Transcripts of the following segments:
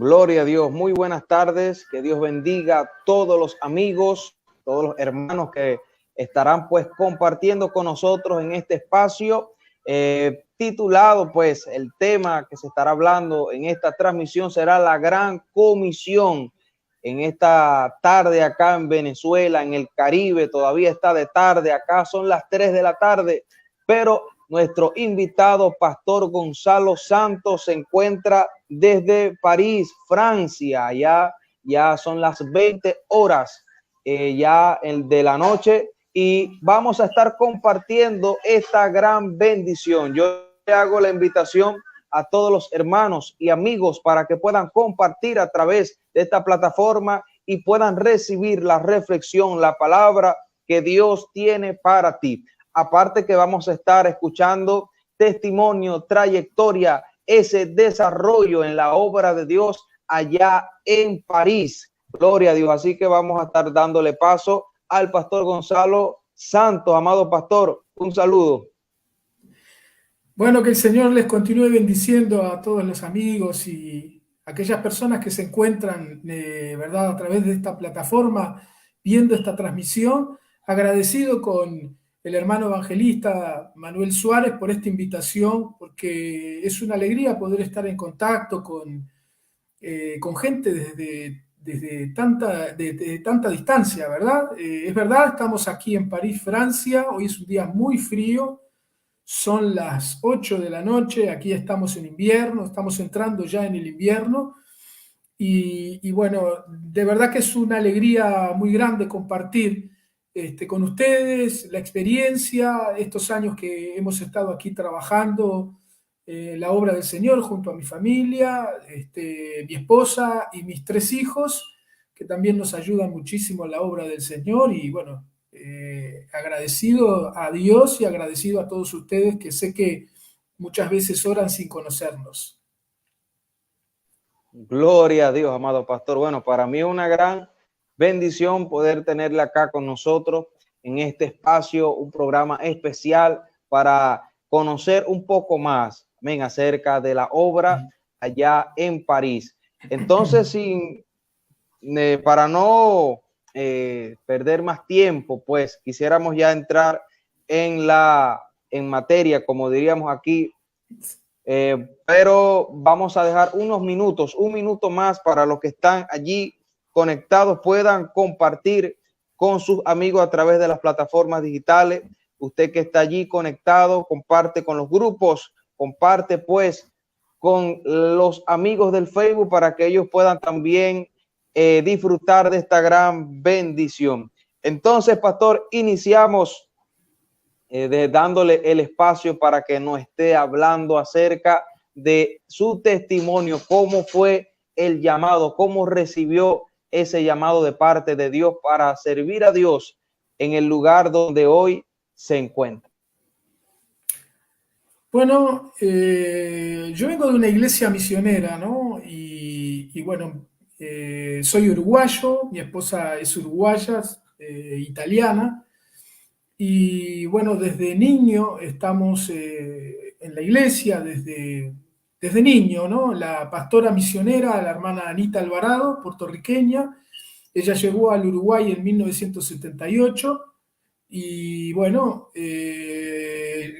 Gloria a Dios. Muy buenas tardes. Que Dios bendiga a todos los amigos, todos los hermanos que estarán pues compartiendo con nosotros en este espacio titulado pues el tema que se estará hablando en esta transmisión será la Gran Comisión. En esta tarde acá en Venezuela, en el Caribe, todavía está de tarde, acá son las 3 de la tarde, pero nuestro invitado, Pastor Gonzalo Santos, se encuentra desde París, Francia. Ya son las 20 horas de la noche y vamos a estar compartiendo esta gran bendición. Yo le hago la invitación a todos los hermanos y amigos para que puedan compartir a través de esta plataforma y puedan recibir la reflexión, la palabra que Dios tiene para ti. Aparte que vamos a estar escuchando testimonio, trayectoria, ese desarrollo en la obra de Dios allá en París. Gloria a Dios. Así que vamos a estar dándole paso al Pastor Gonzalo Santos. Amado pastor, un saludo. Bueno, que el Señor les continúe bendiciendo a todos los amigos y aquellas personas que se encuentran, ¿verdad?, a través de esta plataforma viendo esta transmisión. Agradecido con el hermano evangelista Manuel Suárez por esta invitación, porque es una alegría poder estar en contacto con gente desde tanta distancia, ¿verdad? Es verdad, estamos aquí en París, Francia, hoy es un día muy frío. Son las 8 de la noche, aquí estamos en invierno, estamos entrando ya en el invierno y bueno, de verdad que es una alegría muy grande compartir con ustedes la experiencia, estos años que hemos estado aquí trabajando la obra del Señor junto a mi familia, mi esposa y mis 3 hijos, que también nos ayudan muchísimo en la obra del Señor y bueno, agradecido a Dios y agradecido a todos ustedes que sé que muchas veces oran sin conocernos. Gloria a Dios, amado pastor. Bueno, para mí es una gran bendición poder tenerle acá con nosotros en este espacio, un programa especial para conocer un poco más, amén, acerca de la obra allá en París. Entonces, para no perder más tiempo, pues quisiéramos ya entrar en materia, como diríamos aquí, pero vamos a dejar un minuto más para los que están allí conectados, puedan compartir con sus amigos a través de las plataformas digitales. Usted que está allí conectado, comparte con los grupos, comparte pues con los amigos del Facebook para que ellos puedan también disfrutar de esta gran bendición. Entonces, pastor, iniciamos dándole el espacio para que nos esté hablando acerca de su testimonio, cómo fue el llamado, cómo recibió ese llamado de parte de Dios para servir a Dios en el lugar donde hoy se encuentra. Bueno, yo vengo de una iglesia misionera, ¿no? Y bueno, soy uruguayo, mi esposa es uruguaya, italiana. Y bueno, desde niño estamos en la iglesia, desde niño, ¿no? La pastora misionera, la hermana Anita Alvarado, puertorriqueña, ella llegó al Uruguay en 1978 y bueno,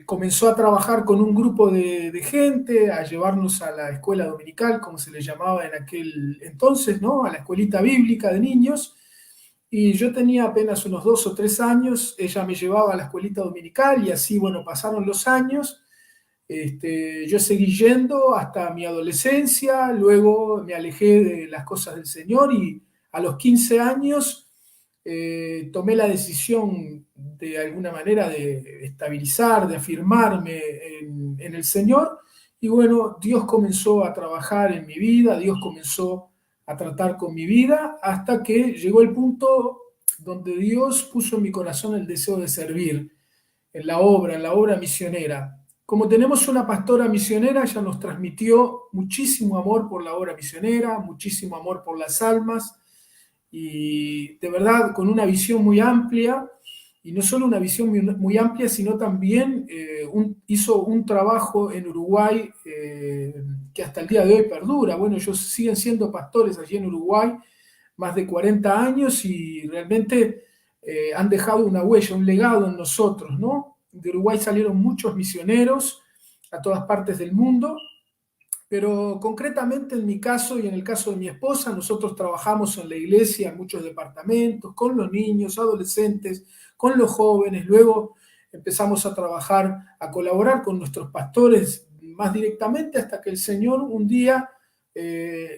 comenzó a trabajar con un grupo de gente, a llevarnos a la escuela dominical, como se le llamaba en aquel entonces, ¿no? A la escuelita bíblica de niños. Y yo tenía apenas unos 2 o 3 años, ella me llevaba a la escuelita dominical y así, bueno, pasaron los años. Yo seguí yendo hasta mi adolescencia, luego me alejé de las cosas del Señor y a los 15 años tomé la decisión de alguna manera de estabilizar, de afirmarme en el Señor. Y bueno, Dios comenzó a trabajar en mi vida, Dios comenzó a tratar con mi vida hasta que llegó el punto donde Dios puso en mi corazón el deseo de servir en la obra misionera. Como tenemos una pastora misionera, ella nos transmitió muchísimo amor por la obra misionera, muchísimo amor por las almas y de verdad con una visión muy amplia, y no solo una visión muy amplia, sino también hizo un trabajo en Uruguay que hasta el día de hoy perdura. Bueno, ellos siguen siendo pastores allí en Uruguay, más de 40 años, y realmente han dejado una huella, un legado en nosotros, ¿no? De Uruguay salieron muchos misioneros a todas partes del mundo, pero concretamente en mi caso y en el caso de mi esposa, nosotros trabajamos en la iglesia en muchos departamentos, con los niños, adolescentes, con los jóvenes. Luego empezamos a trabajar, a colaborar con nuestros pastores más directamente, hasta que el Señor un día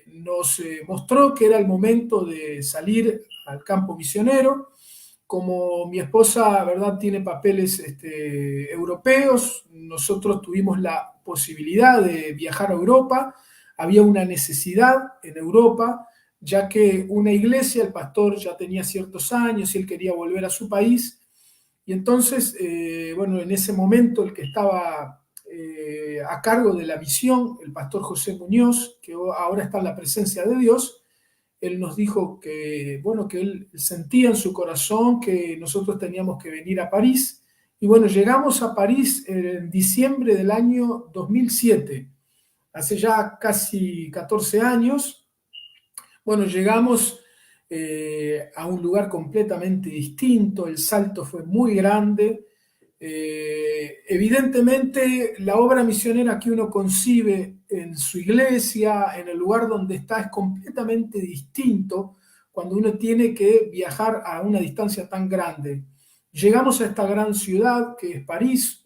nos mostró que era el momento de salir al campo misionero. Como mi esposa, ¿verdad?, tiene papeles europeos, nosotros tuvimos la posibilidad de viajar a Europa. Había una necesidad en Europa, ya que una iglesia, el pastor ya tenía ciertos años y él quería volver a su país. Y entonces, bueno, en ese momento el que estaba a cargo de la misión, el pastor José Muñoz, que ahora está en la presencia de Dios, él nos dijo que, bueno, que él sentía en su corazón que nosotros teníamos que venir a París. Y bueno, llegamos a París en diciembre del año 2007, hace ya casi 14 años. Bueno, llegamos a un lugar completamente distinto, el salto fue muy grande. Evidentemente, la obra misionera que uno concibe en su iglesia, en el lugar donde está, es completamente distinto cuando uno tiene que viajar a una distancia tan grande. Llegamos a esta gran ciudad que es París,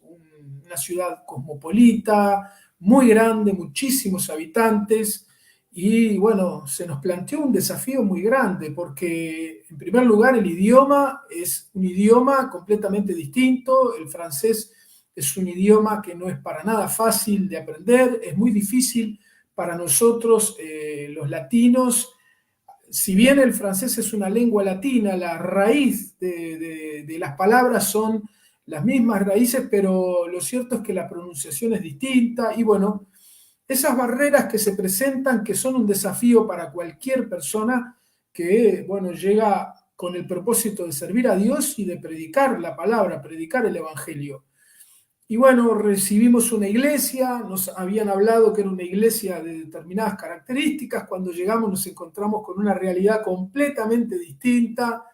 una ciudad cosmopolita, muy grande, muchísimos habitantes. Y bueno, se nos planteó un desafío muy grande porque, en primer lugar, el idioma es un idioma completamente distinto. El francés es un idioma que no es para nada fácil de aprender, es muy difícil para nosotros, los latinos. Si bien el francés es una lengua latina, la raíz de las palabras son las mismas raíces, pero lo cierto es que la pronunciación es distinta. Y bueno, esas barreras que se presentan, que son un desafío para cualquier persona que, bueno, llega con el propósito de servir a Dios y de predicar la palabra, predicar el Evangelio. Y bueno, recibimos una iglesia, nos habían hablado que era una iglesia de determinadas características. Cuando llegamos nos encontramos con una realidad completamente distinta.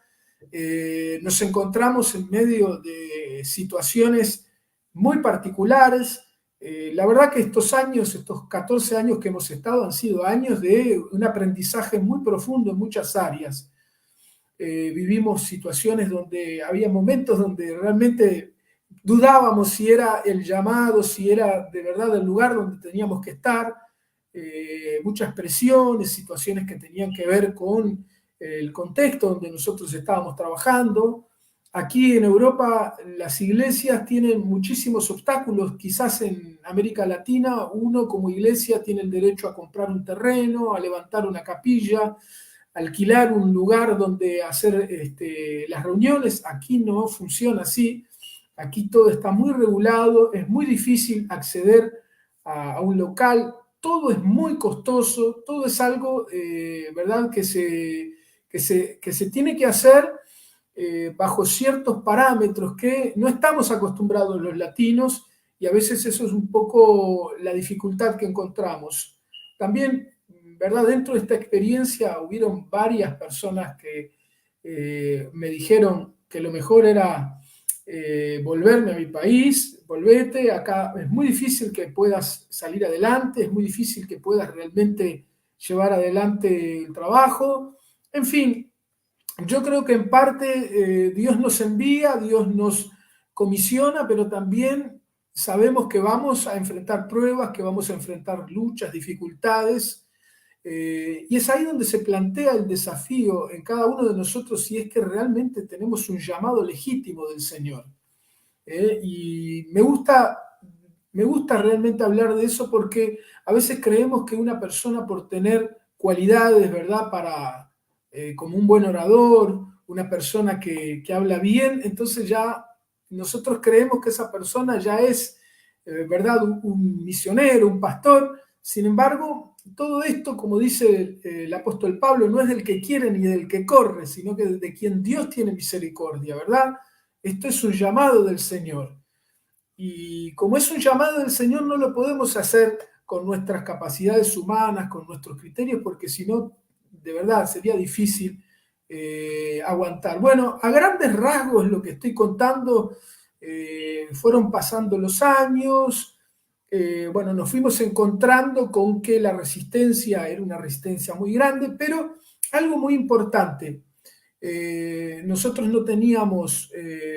Nos encontramos en medio de situaciones muy particulares. La verdad que estos años, estos 14 años que hemos estado, han sido años de un aprendizaje muy profundo en muchas áreas. Vivimos situaciones donde había momentos donde realmente dudábamos si era el llamado, si era de verdad el lugar donde teníamos que estar. Muchas presiones, situaciones que tenían que ver con el contexto donde nosotros estábamos trabajando. Aquí en Europa las iglesias tienen muchísimos obstáculos. Quizás en América Latina uno como iglesia tiene el derecho a comprar un terreno, a levantar una capilla, alquilar un lugar donde hacer las reuniones. Aquí no funciona así. Aquí todo está muy regulado, es muy difícil acceder a un local, todo es muy costoso, todo es algo, ¿verdad?, que se tiene que hacer bajo ciertos parámetros que no estamos acostumbrados los latinos, y a veces eso es un poco la dificultad que encontramos. También, ¿verdad?, dentro de esta experiencia hubieron varias personas que me dijeron que lo mejor era volverme a mi país. Volvete, acá es muy difícil que puedas salir adelante, es muy difícil que puedas realmente llevar adelante el trabajo. En fin, yo creo que en parte Dios nos envía, Dios nos comisiona, pero también sabemos que vamos a enfrentar pruebas, que vamos a enfrentar luchas, dificultades. Y es ahí donde se plantea el desafío en cada uno de nosotros, si es que realmente tenemos un llamado legítimo del Señor. Y me gusta realmente hablar de eso, porque a veces creemos que una persona, por tener cualidades, ¿verdad?, como un buen orador, una persona que habla bien, entonces ya nosotros creemos que esa persona ya es, ¿verdad?, un misionero, un pastor. Sin embargo, todo esto, como dice el apóstol Pablo, no es del que quiere ni del que corre, sino que de quien Dios tiene misericordia, ¿verdad? Esto es un llamado del Señor. Y como es un llamado del Señor, no lo podemos hacer con nuestras capacidades humanas, con nuestros criterios, porque si no, de verdad, sería difícil aguantar. Bueno, a grandes rasgos lo que estoy contando, fueron pasando los años, bueno, nos fuimos encontrando con que la resistencia era una resistencia muy grande, pero algo muy importante, nosotros no teníamos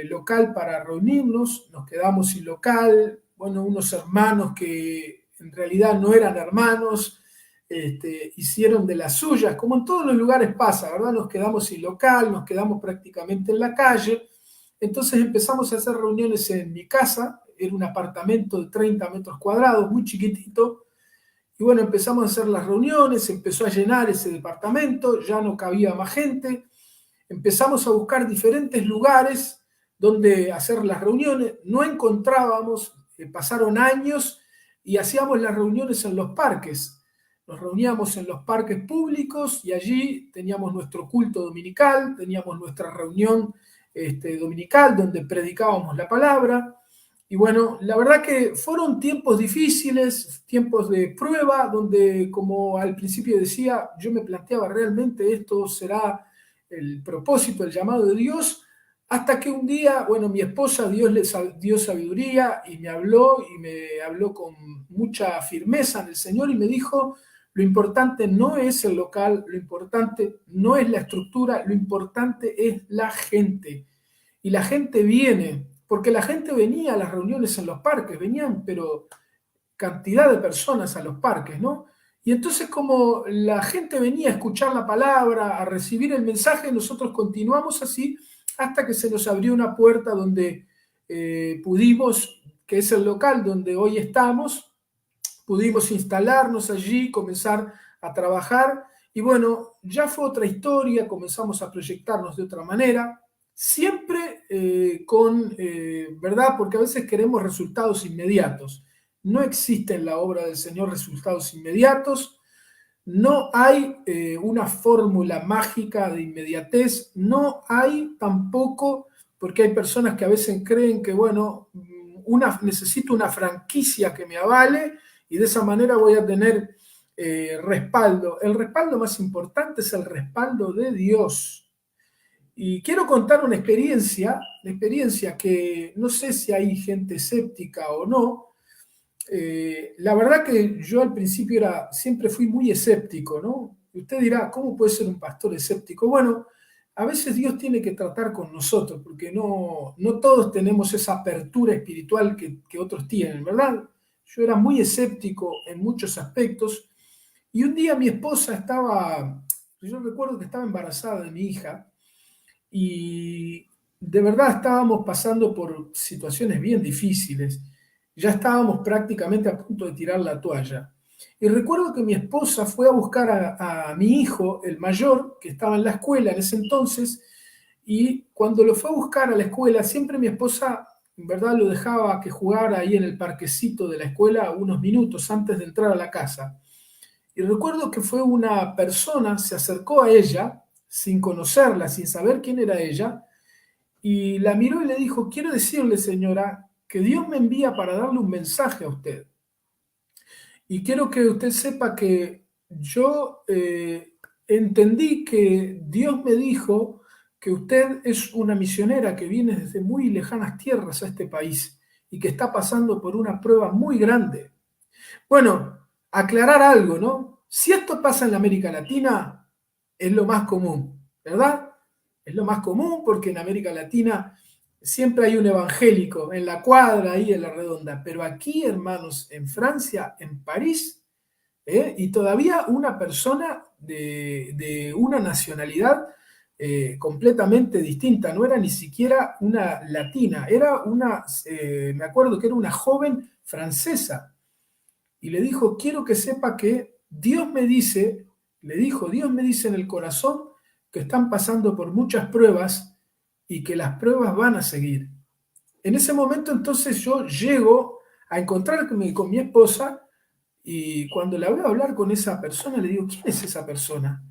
local para reunirnos, nos quedamos sin local, bueno, unos hermanos que en realidad no eran hermanos, hicieron de las suyas, como en todos los lugares pasa, ¿verdad? Nos quedamos sin local, nos quedamos prácticamente en la calle, entonces empezamos a hacer reuniones en mi casa, era un apartamento de 30 metros cuadrados, muy chiquitito, y bueno, empezamos a hacer las reuniones, empezó a llenar ese departamento, ya no cabía más gente, empezamos a buscar diferentes lugares donde hacer las reuniones, no encontrábamos, pasaron años y hacíamos las reuniones en los parques. Nos reuníamos en los parques públicos y allí teníamos nuestro culto dominical, teníamos nuestra reunión dominical donde predicábamos la palabra. Y bueno, la verdad que fueron tiempos difíciles, tiempos de prueba, donde como al principio decía, yo me planteaba realmente esto será el propósito, el llamado de Dios, hasta que un día, bueno, mi esposa, Dios le dio sabiduría y me habló con mucha firmeza en el Señor y me dijo, lo importante no es el local, lo importante no es la estructura, lo importante es la gente. Y la gente viene, porque la gente venía a las reuniones en los parques, venían, pero cantidad de personas a los parques, ¿no? Y entonces como la gente venía a escuchar la palabra, a recibir el mensaje, nosotros continuamos así hasta que se nos abrió una puerta donde pudimos, que es el local donde hoy estamos, pudimos instalarnos allí, comenzar a trabajar y bueno, ya fue otra historia, comenzamos a proyectarnos de otra manera, siempre ¿verdad? Porque a veces queremos resultados inmediatos. No existe en la obra del Señor resultados inmediatos, no hay una fórmula mágica de inmediatez, no hay tampoco, porque hay personas que a veces creen que, bueno, necesito una franquicia que me avale y de esa manera voy a tener respaldo. El respaldo más importante es el respaldo de Dios. Y quiero contar una experiencia que no sé si hay gente escéptica o no. La verdad que yo al principio siempre fui muy escéptico, ¿no? Y usted dirá, ¿cómo puede ser un pastor escéptico? Bueno, a veces Dios tiene que tratar con nosotros, porque no todos tenemos esa apertura espiritual que otros tienen, ¿verdad? Yo era muy escéptico en muchos aspectos, y un día mi esposa yo recuerdo que estaba embarazada de mi hija, y de verdad estábamos pasando por situaciones bien difíciles. Ya estábamos prácticamente a punto de tirar la toalla. Y recuerdo que mi esposa fue a buscar a mi hijo, el mayor, que estaba en la escuela en ese entonces, y cuando lo fue a buscar a la escuela, siempre mi esposa, en verdad, lo dejaba que jugara ahí en el parquecito de la escuela unos minutos antes de entrar a la casa. Y recuerdo que fue una persona, se acercó a ella, sin conocerla, sin saber quién era ella, y la miró y le dijo, quiero decirle, señora, que Dios me envía para darle un mensaje a usted. Y quiero que usted sepa que yo entendí que Dios me dijo que usted es una misionera que viene desde muy lejanas tierras a este país y que está pasando por una prueba muy grande. Bueno, aclarar algo, ¿no? Si esto pasa en la América Latina, es lo más común, ¿verdad? Es lo más común porque en América Latina siempre hay un evangélico en la cuadra, ahí en la redonda, pero aquí, hermanos, en Francia, en París, y todavía una persona de una nacionalidad completamente distinta, no era ni siquiera una latina, era me acuerdo que era una joven francesa, y le dijo, quiero que sepa que Dios me dice, le dijo, Dios me dice en el corazón que están pasando por muchas pruebas y que las pruebas van a seguir. En ese momento entonces yo llego a encontrarme con mi esposa y cuando la veo hablar con esa persona le digo, ¿quién es esa persona?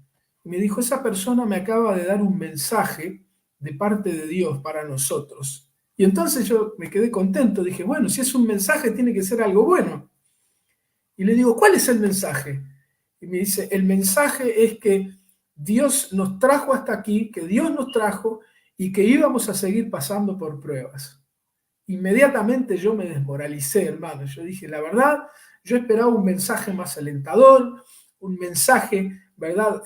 Y me dijo, esa persona me acaba de dar un mensaje de parte de Dios para nosotros. Y entonces yo me quedé contento, dije, bueno, si es un mensaje tiene que ser algo bueno. Y le digo, ¿cuál es el mensaje? Y me dice, el mensaje es que Dios nos trajo hasta aquí, que Dios nos trajo y que íbamos a seguir pasando por pruebas. Inmediatamente yo me desmoralicé, hermano. Yo dije, la verdad, yo esperaba un mensaje más alentador, un mensaje, ¿verdad?,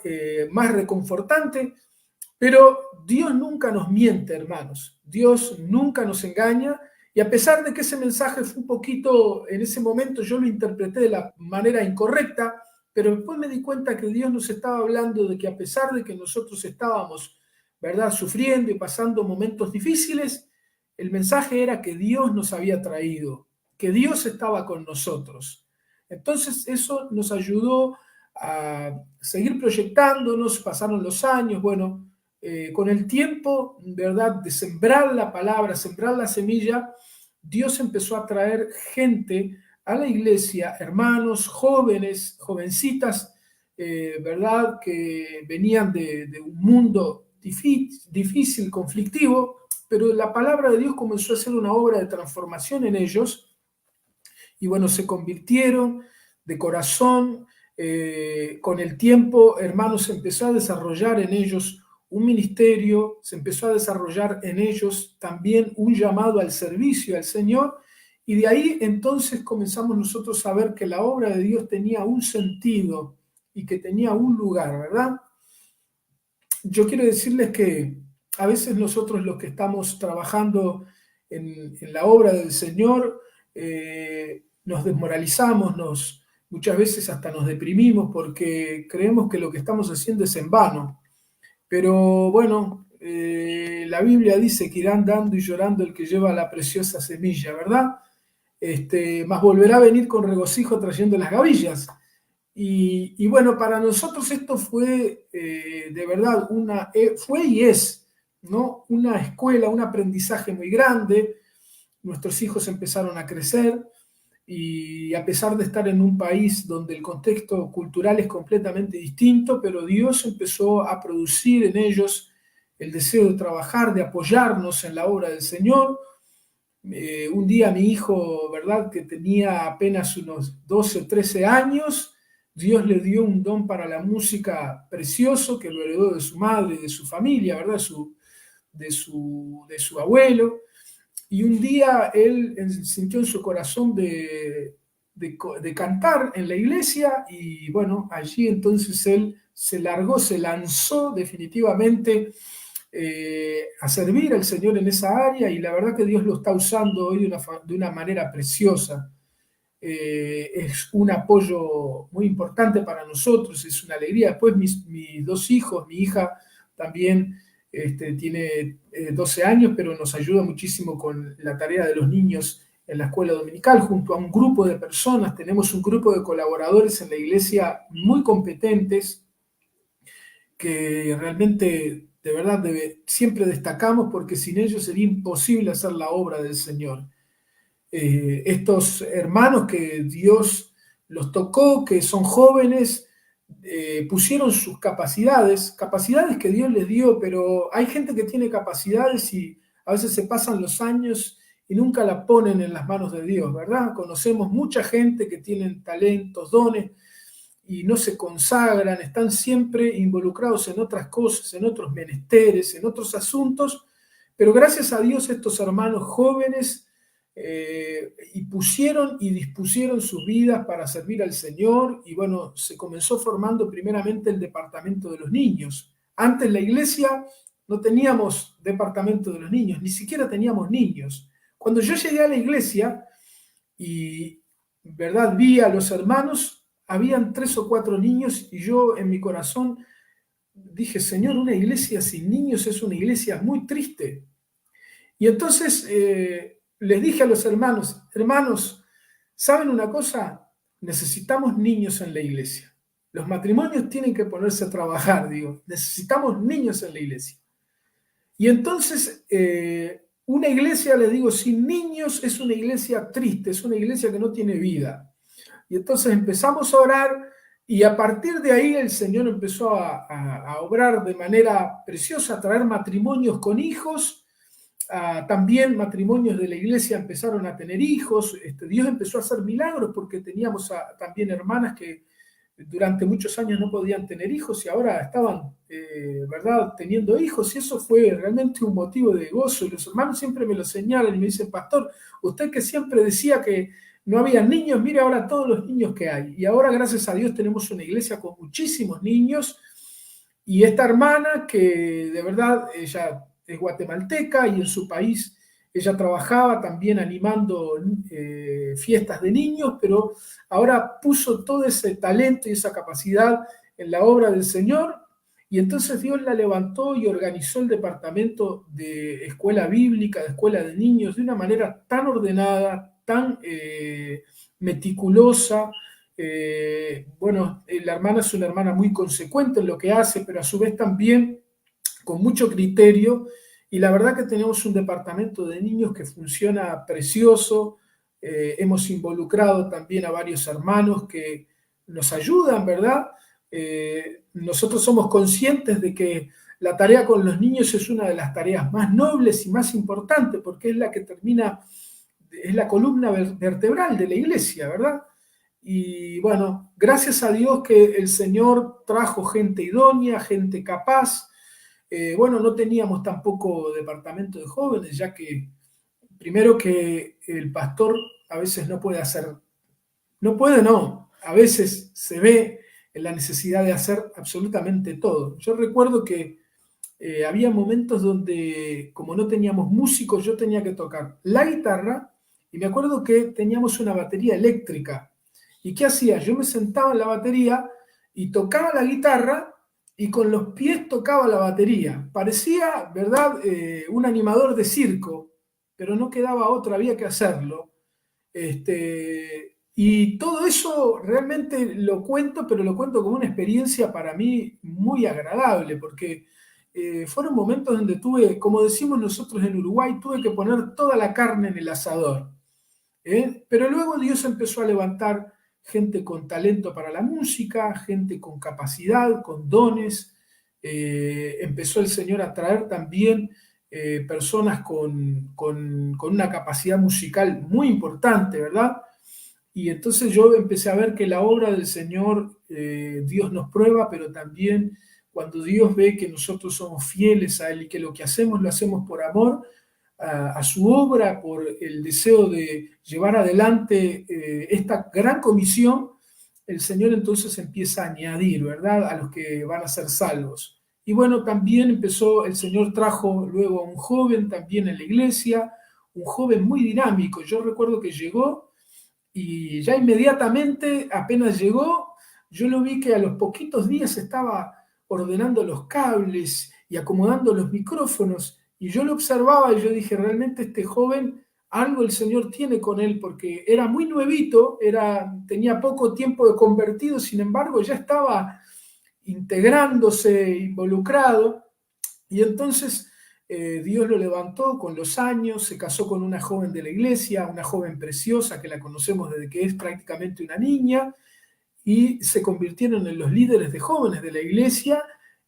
más reconfortante, pero Dios nunca nos miente, hermanos. Dios nunca nos engaña. Y a pesar de que ese mensaje fue un poquito, en ese momento yo lo interpreté de la manera incorrecta, pero después me di cuenta que Dios nos estaba hablando de que a pesar de que nosotros estábamos, ¿verdad?, sufriendo y pasando momentos difíciles, el mensaje era que Dios nos había traído, que Dios estaba con nosotros. Entonces eso nos ayudó a seguir proyectándonos, pasaron los años, bueno, con el tiempo, ¿verdad?, de sembrar la palabra, sembrar la semilla, Dios empezó a traer gente a la iglesia, hermanos, jóvenes, jovencitas, ¿verdad?, que venían de un mundo difícil, conflictivo, pero la palabra de Dios comenzó a hacer una obra de transformación en ellos, y bueno, se convirtieron de corazón. Con el tiempo, hermanos, se empezó a desarrollar en ellos un ministerio, se empezó a desarrollar en ellos también un llamado al servicio al Señor, y de ahí entonces comenzamos nosotros a ver que la obra de Dios tenía un sentido y que tenía un lugar, ¿verdad? Yo quiero decirles que a veces nosotros los que estamos trabajando en la obra del Señor, nos desmoralizamos, muchas veces hasta nos deprimimos porque creemos que lo que estamos haciendo es en vano. Pero bueno, la Biblia dice que irán dando y llorando el que lleva la preciosa semilla, ¿verdad? Mas volverá a venir con regocijo trayendo las gavillas. Y bueno, para nosotros esto fue de verdad fue y es, ¿no?, una escuela, un aprendizaje muy grande. Nuestros hijos empezaron a crecer y a pesar de estar en un país donde el contexto cultural es completamente distinto, pero Dios empezó a producir en ellos el deseo de trabajar, de apoyarnos en la obra del Señor. Un día mi hijo, ¿verdad?, que tenía apenas unos 12 o 13 años, Dios le dio un don para la música precioso que lo heredó de su madre, de su familia, ¿verdad?, de su abuelo. Y un día él sintió en su corazón de cantar en la iglesia, y bueno, allí entonces él se largó, se lanzó definitivamente a servir al Señor en esa área, y la verdad que Dios lo está usando hoy de una manera preciosa. Es un apoyo muy importante para nosotros, es una alegría. Después mis dos hijos, mi hija también tiene 12 años, pero nos ayuda muchísimo con la tarea de los niños en la escuela dominical, junto a un grupo de personas. Tenemos un grupo de colaboradores en la iglesia muy competentes, que realmente, de verdad, siempre destacamos, porque sin ellos sería imposible hacer la obra del Señor. Estos hermanos que Dios los tocó, que son jóvenes, pusieron sus capacidades que Dios les dio, pero hay gente que tiene capacidades y a veces se pasan los años y nunca la ponen en las manos de Dios, ¿verdad? Conocemos mucha gente que tienen talentos, dones, y no se consagran, están siempre involucrados en otras cosas, en otros menesteres, en otros asuntos, pero gracias a Dios estos hermanos jóvenes y pusieron y dispusieron sus vidas para servir al Señor, y bueno, se comenzó formando primeramente el departamento de los niños. Antes la iglesia no teníamos departamento de los niños, ni siquiera teníamos niños. Cuando yo llegué a la iglesia y, ¿verdad?, vi a los hermanos, habían 3 o 4 niños, y yo en mi corazón dije, Señor, una iglesia sin niños es una iglesia muy triste. Y entonces les dije a los hermanos, ¿saben una cosa? Necesitamos niños en la iglesia. Los matrimonios tienen que ponerse a trabajar, digo, necesitamos niños en la iglesia. Y entonces una iglesia, les digo, sin niños es una iglesia triste, es una iglesia que no tiene vida. Y entonces empezamos a orar, y a partir de ahí el Señor empezó a obrar de manera preciosa, a traer matrimonios con hijos, también matrimonios de la iglesia empezaron a tener hijos. Dios empezó a hacer milagros porque teníamos también hermanas que durante muchos años no podían tener hijos y ahora estaban, ¿verdad?, teniendo hijos, y eso fue realmente un motivo de gozo. Y los hermanos siempre me lo señalan y me dicen: pastor, usted que siempre decía que no había niños, mire ahora todos los niños que hay. Y ahora, gracias a Dios, tenemos una iglesia con muchísimos niños. Y esta hermana, que de verdad ella es guatemalteca y en su país ella trabajaba también animando fiestas de niños, pero ahora puso todo ese talento y esa capacidad en la obra del Señor, y entonces Dios la levantó y organizó el departamento de escuela bíblica, de escuela de niños, de una manera tan ordenada, tan meticulosa. Bueno, la hermana es una hermana muy consecuente en lo que hace, pero a su vez también con mucho criterio, y la verdad que tenemos un departamento de niños que funciona precioso. Hemos involucrado también a varios hermanos que nos ayudan, ¿verdad? Nosotros somos conscientes de que la tarea con los niños es una de las tareas más nobles y más importantes, porque es la que es la columna vertebral de la iglesia, ¿verdad? Y bueno, gracias a Dios que el Señor trajo gente idónea, gente capaz. Bueno, no teníamos tampoco departamento de jóvenes, ya que primero que el pastor a veces no puede hacer, no puede, no, a veces se ve en la necesidad de hacer absolutamente todo. Yo recuerdo que había momentos donde, como no teníamos músicos, yo tenía que tocar la guitarra, y me acuerdo que teníamos una batería eléctrica. ¿Y qué hacía? Yo me sentaba en la batería y tocaba la guitarra y con los pies tocaba la batería. Parecía, ¿verdad?, un animador de circo, pero no quedaba otra, había que hacerlo. Y todo eso realmente lo cuento, pero lo cuento como una experiencia para mí muy agradable, porque fueron momentos donde tuve, como decimos nosotros en Uruguay, tuve que poner toda la carne en el asador. Pero luego Dios empezó a levantar gente con talento para la música, gente con capacidad, con dones. Empezó el Señor a traer también personas con una capacidad musical muy importante, ¿verdad? Y entonces yo empecé a ver que la obra del Señor, Dios nos prueba, pero también cuando Dios ve que nosotros somos fieles a Él y que lo que hacemos lo hacemos por amor a su obra, por el deseo de llevar adelante esta gran comisión, el Señor entonces empieza a añadir, ¿verdad?, a los que van a ser salvos. Y bueno, también el Señor trajo luego a un joven también en la iglesia, un joven muy dinámico. Yo recuerdo que llegó y ya inmediatamente, apenas llegó, yo lo vi que a los poquitos días estaba ordenando los cables y acomodando los micrófonos, y yo lo observaba y yo dije: realmente este joven, algo el Señor tiene con él, porque era muy nuevito, tenía poco tiempo de convertido, sin embargo ya estaba integrándose, involucrado. Y entonces Dios lo levantó con los años, se casó con una joven de la iglesia, una joven preciosa que la conocemos desde que es prácticamente una niña, y se convirtieron en los líderes de jóvenes de la iglesia,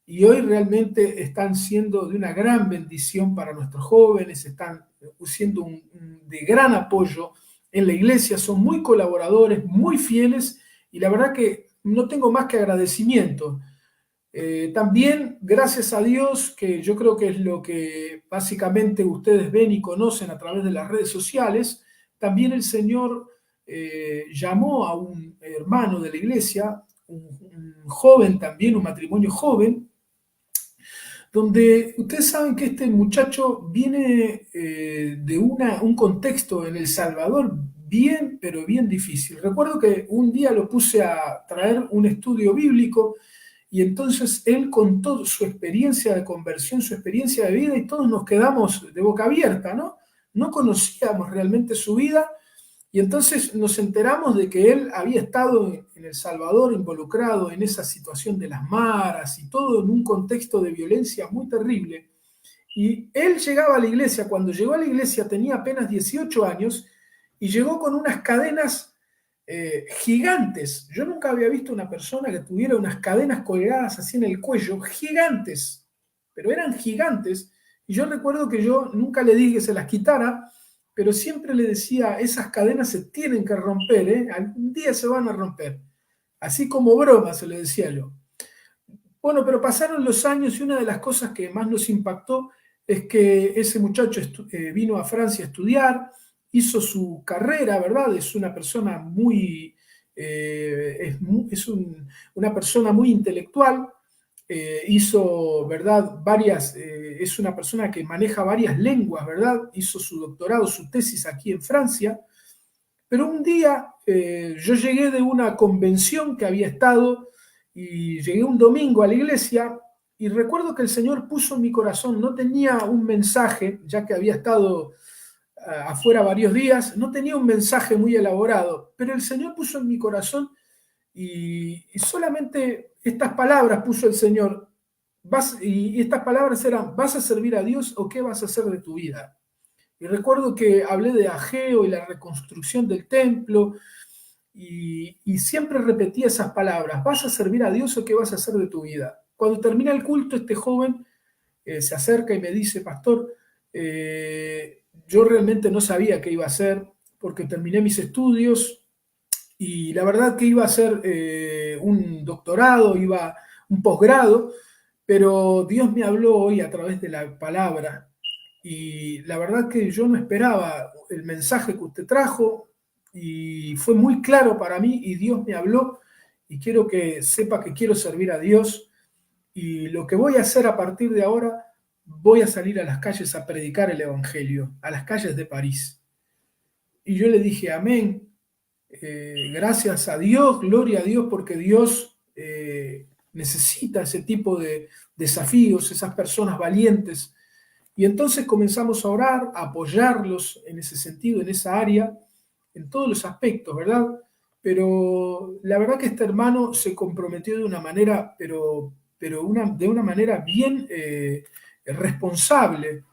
y hoy realmente están siendo de una gran bendición para nuestros jóvenes, están siendo de gran apoyo en la iglesia, son muy colaboradores, muy fieles, y la verdad que no tengo más que agradecimiento. También, gracias a Dios, que yo creo que es lo que básicamente ustedes ven y conocen a través de las redes sociales, también el Señor llamó a un hermano de la iglesia, un joven también, un matrimonio joven, donde ustedes saben que este muchacho viene de un contexto en El Salvador bien, pero bien difícil. Recuerdo que un día lo puse a traer un estudio bíblico, y entonces él contó su experiencia de conversión, su experiencia de vida, y todos nos quedamos de boca abierta, ¿no? No conocíamos realmente su vida, y entonces nos enteramos de que él había estado en El Salvador involucrado en esa situación de las maras y todo en un contexto de violencia muy terrible. Y él llegaba a la iglesia, cuando llegó a la iglesia tenía apenas 18 años, y llegó con unas cadenas gigantes. Yo nunca había visto una persona que tuviera unas cadenas colgadas así en el cuello, gigantes, pero eran gigantes, Y yo recuerdo que yo nunca le dije que se las quitara, pero siempre le decía, esas cadenas se tienen que romper, ¿eh? Algún día se van a romper. Así como broma se lo decía yo. Bueno, pero pasaron los años y una de las cosas que más nos impactó es que ese muchacho vino a Francia a estudiar, hizo su carrera, ¿verdad? Es una persona muy, una persona muy intelectual, hizo, ¿verdad? Es una persona que maneja varias lenguas, ¿verdad? Hizo su doctorado, su tesis aquí en Francia, pero un día yo llegué de una convención que había estado y llegué un domingo a la iglesia y recuerdo que el Señor puso en mi corazón, no tenía un mensaje, ya que había estado afuera varios días, no tenía un mensaje muy elaborado, pero el Señor puso en mi corazón y solamente estas palabras puso el Señor, y estas palabras eran, ¿vas a servir a Dios o qué vas a hacer de tu vida? Y recuerdo que hablé de Ageo y la reconstrucción del templo, y siempre repetía esas palabras, ¿vas a servir a Dios o qué vas a hacer de tu vida? Cuando termina el culto, este joven se acerca y me dice, pastor, yo realmente no sabía qué iba a hacer porque terminé mis estudios y la verdad que iba a hacer un doctorado, iba un posgrado, pero Dios me habló hoy a través de la palabra y la verdad que yo no esperaba el mensaje que usted trajo y fue muy claro para mí y Dios me habló y quiero que sepa que quiero servir a Dios y lo que voy a hacer a partir de ahora, voy a salir a las calles a predicar el Evangelio, a las calles de París. Y yo le dije, amén, gracias a Dios, gloria a Dios, porque Dios necesita ese tipo de desafíos, esas personas valientes. Y entonces comenzamos a orar, a apoyarlos en ese sentido, en esa área, en todos los aspectos, ¿verdad? Pero la verdad que este hermano se comprometió de una manera, de una manera bien responsable.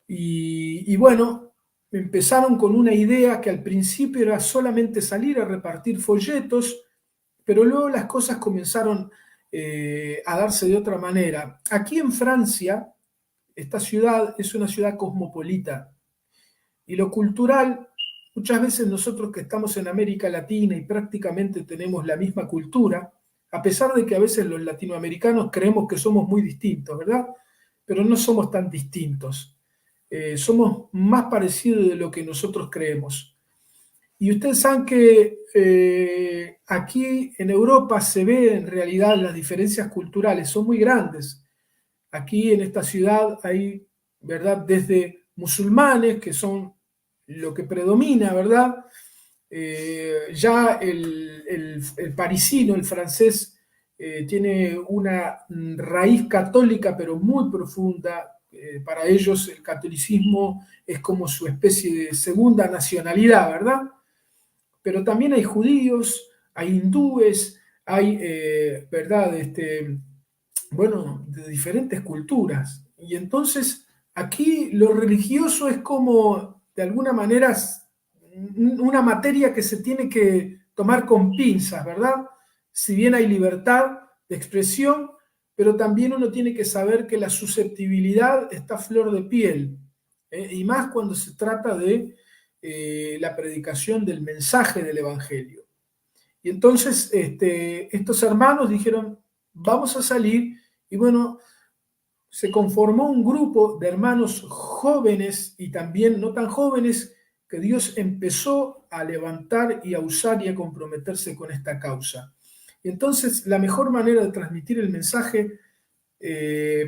Y bueno, empezaron con una idea que al principio era solamente salir a repartir folletos, pero luego las cosas comenzaron a darse de otra manera. Aquí en Francia, esta ciudad es una ciudad cosmopolita y lo cultural, muchas veces nosotros que estamos en América Latina y prácticamente tenemos la misma cultura, a pesar de que a veces los latinoamericanos creemos que somos muy distintos, ¿verdad? Pero no somos tan distintos. Somos más parecidos de lo que nosotros creemos. Y ustedes saben que aquí en Europa se ve en realidad las diferencias culturales, son muy grandes. Aquí en esta ciudad hay, ¿verdad? Desde musulmanes, que son lo que predomina, ¿verdad? Ya el parisino, el francés, tiene una raíz católica, pero muy profunda. Para ellos el catolicismo es como su especie de segunda nacionalidad, ¿verdad? Pero también hay judíos, hay hindúes, hay, ¿verdad? Bueno, de diferentes culturas. Y entonces aquí lo religioso es como, de alguna manera, una materia que se tiene que tomar con pinzas, ¿verdad? Si bien hay libertad de expresión, pero también uno tiene que saber que la susceptibilidad está a flor de piel, y más cuando se trata de la predicación del mensaje del Evangelio. Y entonces estos hermanos dijeron, vamos a salir, y bueno, se conformó un grupo de hermanos jóvenes y también no tan jóvenes que Dios empezó a levantar y a usar y a comprometerse con esta causa. Y entonces la mejor manera de transmitir el mensaje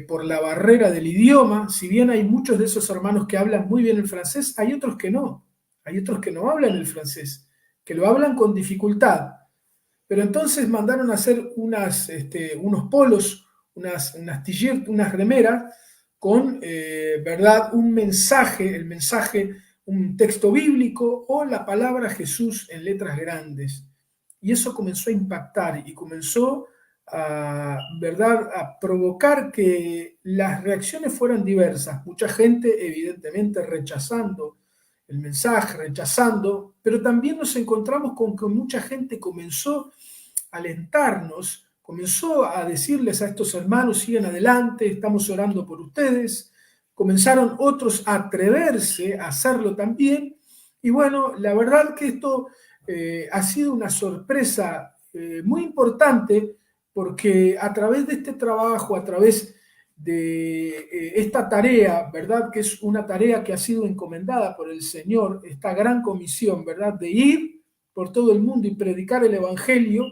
por la barrera del idioma, si bien hay muchos de esos hermanos que hablan muy bien el francés, hay otros que no. Hay otros que no hablan el francés, que lo hablan con dificultad. Pero entonces mandaron a hacer unos polos, unas t-shirts, unas remeras, con, ¿verdad?, un mensaje, el mensaje, un texto bíblico o la palabra Jesús en letras grandes. Y eso comenzó a impactar y comenzó a, ¿verdad?, a provocar que las reacciones fueran diversas. Mucha gente, evidentemente, rechazando el mensaje, rechazando, pero también nos encontramos con que mucha gente comenzó a alentarnos, comenzó a decirles a estos hermanos, sigan adelante, estamos orando por ustedes, comenzaron otros a atreverse a hacerlo también. Y bueno, la verdad que esto ha sido una sorpresa muy importante, porque a través de este trabajo, a través de esta tarea, ¿verdad? Que es una tarea que ha sido encomendada por el Señor, esta gran comisión, ¿verdad? De ir por todo el mundo y predicar el Evangelio,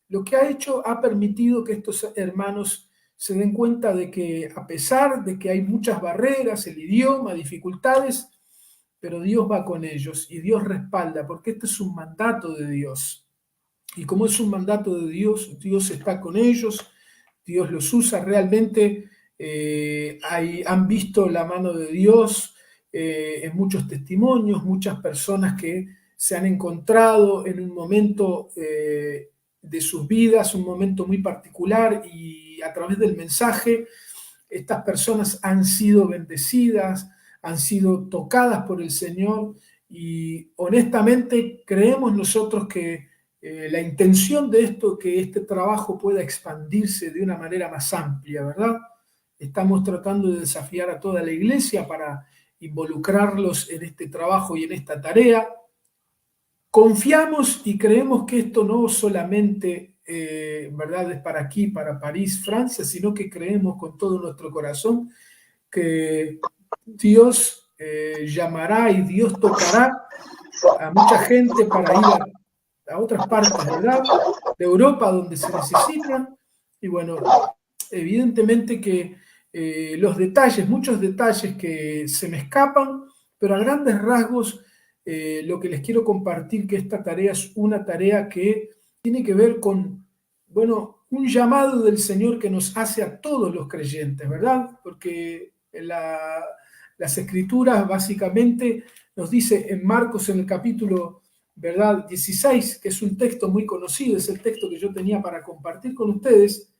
lo que ha hecho, ha permitido que estos hermanos se den cuenta de que a pesar de que hay muchas barreras, el idioma, dificultades, pero Dios va con ellos y Dios respalda, porque este es un mandato de Dios. Y como es un mandato de Dios, Dios está con ellos, Dios los usa realmente. Han visto la mano de Dios en muchos testimonios, muchas personas que se han encontrado en un momento de sus vidas, un momento muy particular, y a través del mensaje estas personas han sido bendecidas, han sido tocadas por el Señor, y honestamente creemos nosotros que la intención de esto, que este trabajo pueda expandirse de una manera más amplia, ¿verdad? Estamos tratando de desafiar a toda la iglesia para involucrarlos en este trabajo y en esta tarea. Confiamos y creemos que esto no solamente, ¿verdad?, es para aquí, para París, Francia, sino que creemos con todo nuestro corazón que Dios llamará y Dios tocará a mucha gente para ir a otras partes, ¿verdad?, de Europa donde se necesitan. Y bueno, evidentemente que los detalles, muchos detalles que se me escapan, pero a grandes rasgos lo que les quiero compartir, que esta tarea es una tarea que tiene que ver con, bueno, un llamado del Señor que nos hace a todos los creyentes, ¿verdad? Porque las Escrituras básicamente nos dice en Marcos, en el capítulo, ¿verdad?, 16, que es un texto muy conocido, es el texto que yo tenía para compartir con ustedes.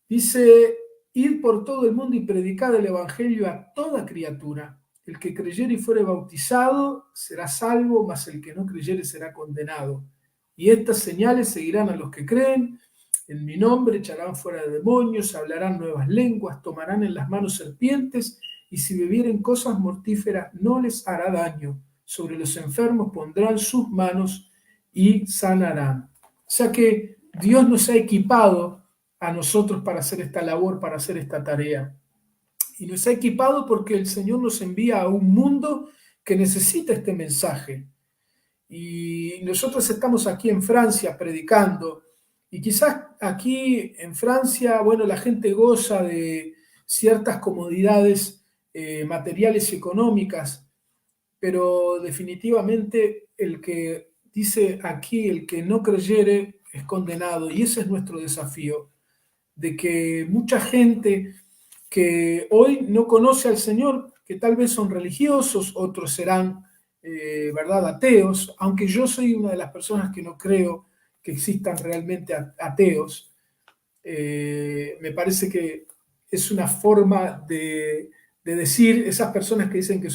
Dice: ir por todo el mundo y predicar el evangelio a toda criatura. El que creyere y fuere bautizado será salvo, mas el que no creyere será condenado. Y estas señales seguirán a los que creen. En mi nombre echarán fuera de demonios, hablarán nuevas lenguas, tomarán en las manos serpientes, y si bebieren cosas mortíferas no les hará daño. Sobre los enfermos pondrán sus manos y sanarán. O sea que Dios nos ha equipado a nosotros para hacer esta labor, para hacer esta tarea. Y nos ha equipado porque el Señor nos envía a un mundo que necesita este mensaje. Y nosotros estamos aquí en Francia predicando, y quizás aquí en Francia, bueno, la gente goza de ciertas comodidades materiales y económicas, pero definitivamente el que dice aquí, el que no creyere es condenado, y ese es nuestro desafío, de que mucha gente que hoy no conoce al Señor, que tal vez son religiosos, otros serán, ¿verdad?, ateos, aunque yo soy una de las personas que no creo que existan realmente ateos. Me parece que es una forma de decir, esas personas que dicen que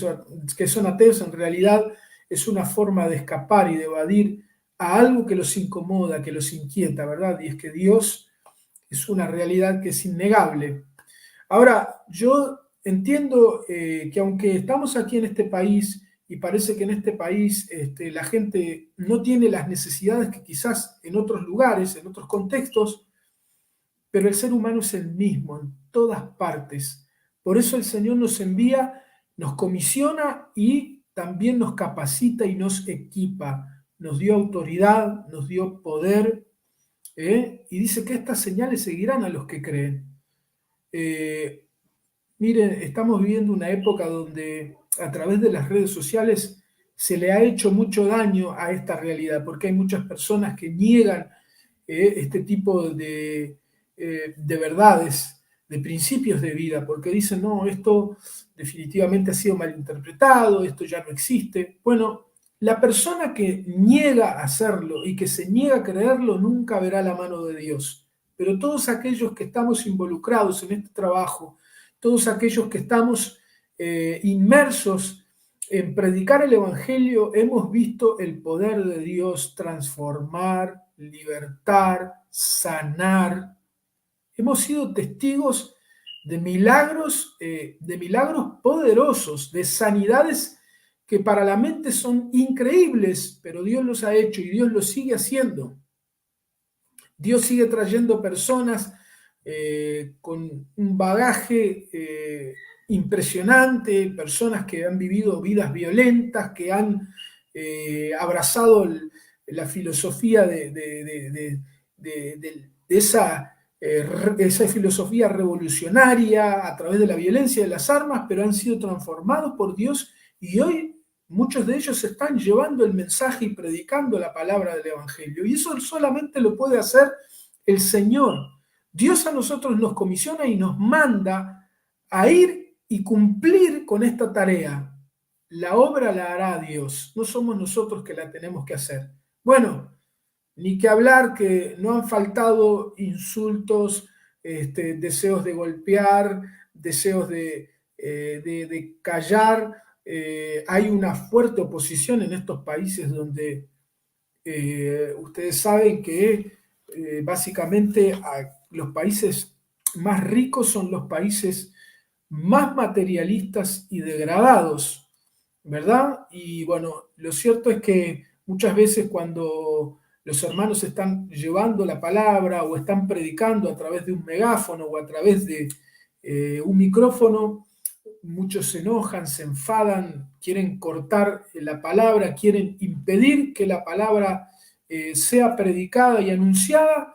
son ateos, en realidad es una forma de escapar y de evadir a algo que los incomoda, que los inquieta, ¿verdad? Y es que Dios es una realidad que es innegable. Ahora, yo entiendo que aunque estamos aquí en este país y parece que en este país la gente no tiene las necesidades que quizás en otros lugares, en otros contextos, pero el ser humano es el mismo en todas partes. Por eso el Señor nos envía, nos comisiona y también nos capacita y nos equipa. Nos dio autoridad, nos dio poder, y dice que estas señales seguirán a los que creen. Miren, estamos viviendo una época donde a través de las redes sociales se le ha hecho mucho daño a esta realidad, porque hay muchas personas que niegan este tipo de verdades, de principios de vida, porque dicen, no, esto definitivamente ha sido malinterpretado, esto ya no existe. Bueno, la persona que niega a hacerlo y que se niega a creerlo nunca verá la mano de Dios. Pero todos aquellos que estamos involucrados en este trabajo, todos aquellos que estamos inmersos en predicar el Evangelio, hemos visto el poder de Dios transformar, libertar, sanar. Hemos sido testigos de milagros poderosos, de sanidades que para la mente son increíbles, pero Dios los ha hecho y Dios los sigue haciendo. Dios sigue trayendo personas con un bagaje impresionante, personas que han vivido vidas violentas, que han abrazado la filosofía de esa filosofía revolucionaria a través de la violencia de las armas, pero han sido transformados por Dios y hoy muchos de ellos están llevando el mensaje y predicando la palabra del Evangelio. Y eso solamente lo puede hacer el Señor. Dios a nosotros nos comisiona y nos manda a ir y cumplir con esta tarea. La obra la hará Dios, no somos nosotros que la tenemos que hacer. Bueno, ni que hablar que no han faltado insultos, deseos de golpear, deseos de callar. Hay una fuerte oposición en estos países donde ustedes saben que básicamente los países más ricos son los países más materialistas y degradados, ¿verdad? Y bueno, lo cierto es que muchas veces cuando los hermanos están llevando la palabra o están predicando a través de un megáfono o a través de un micrófono, muchos se enojan, se enfadan, quieren cortar la palabra, quieren impedir que la palabra sea predicada y anunciada,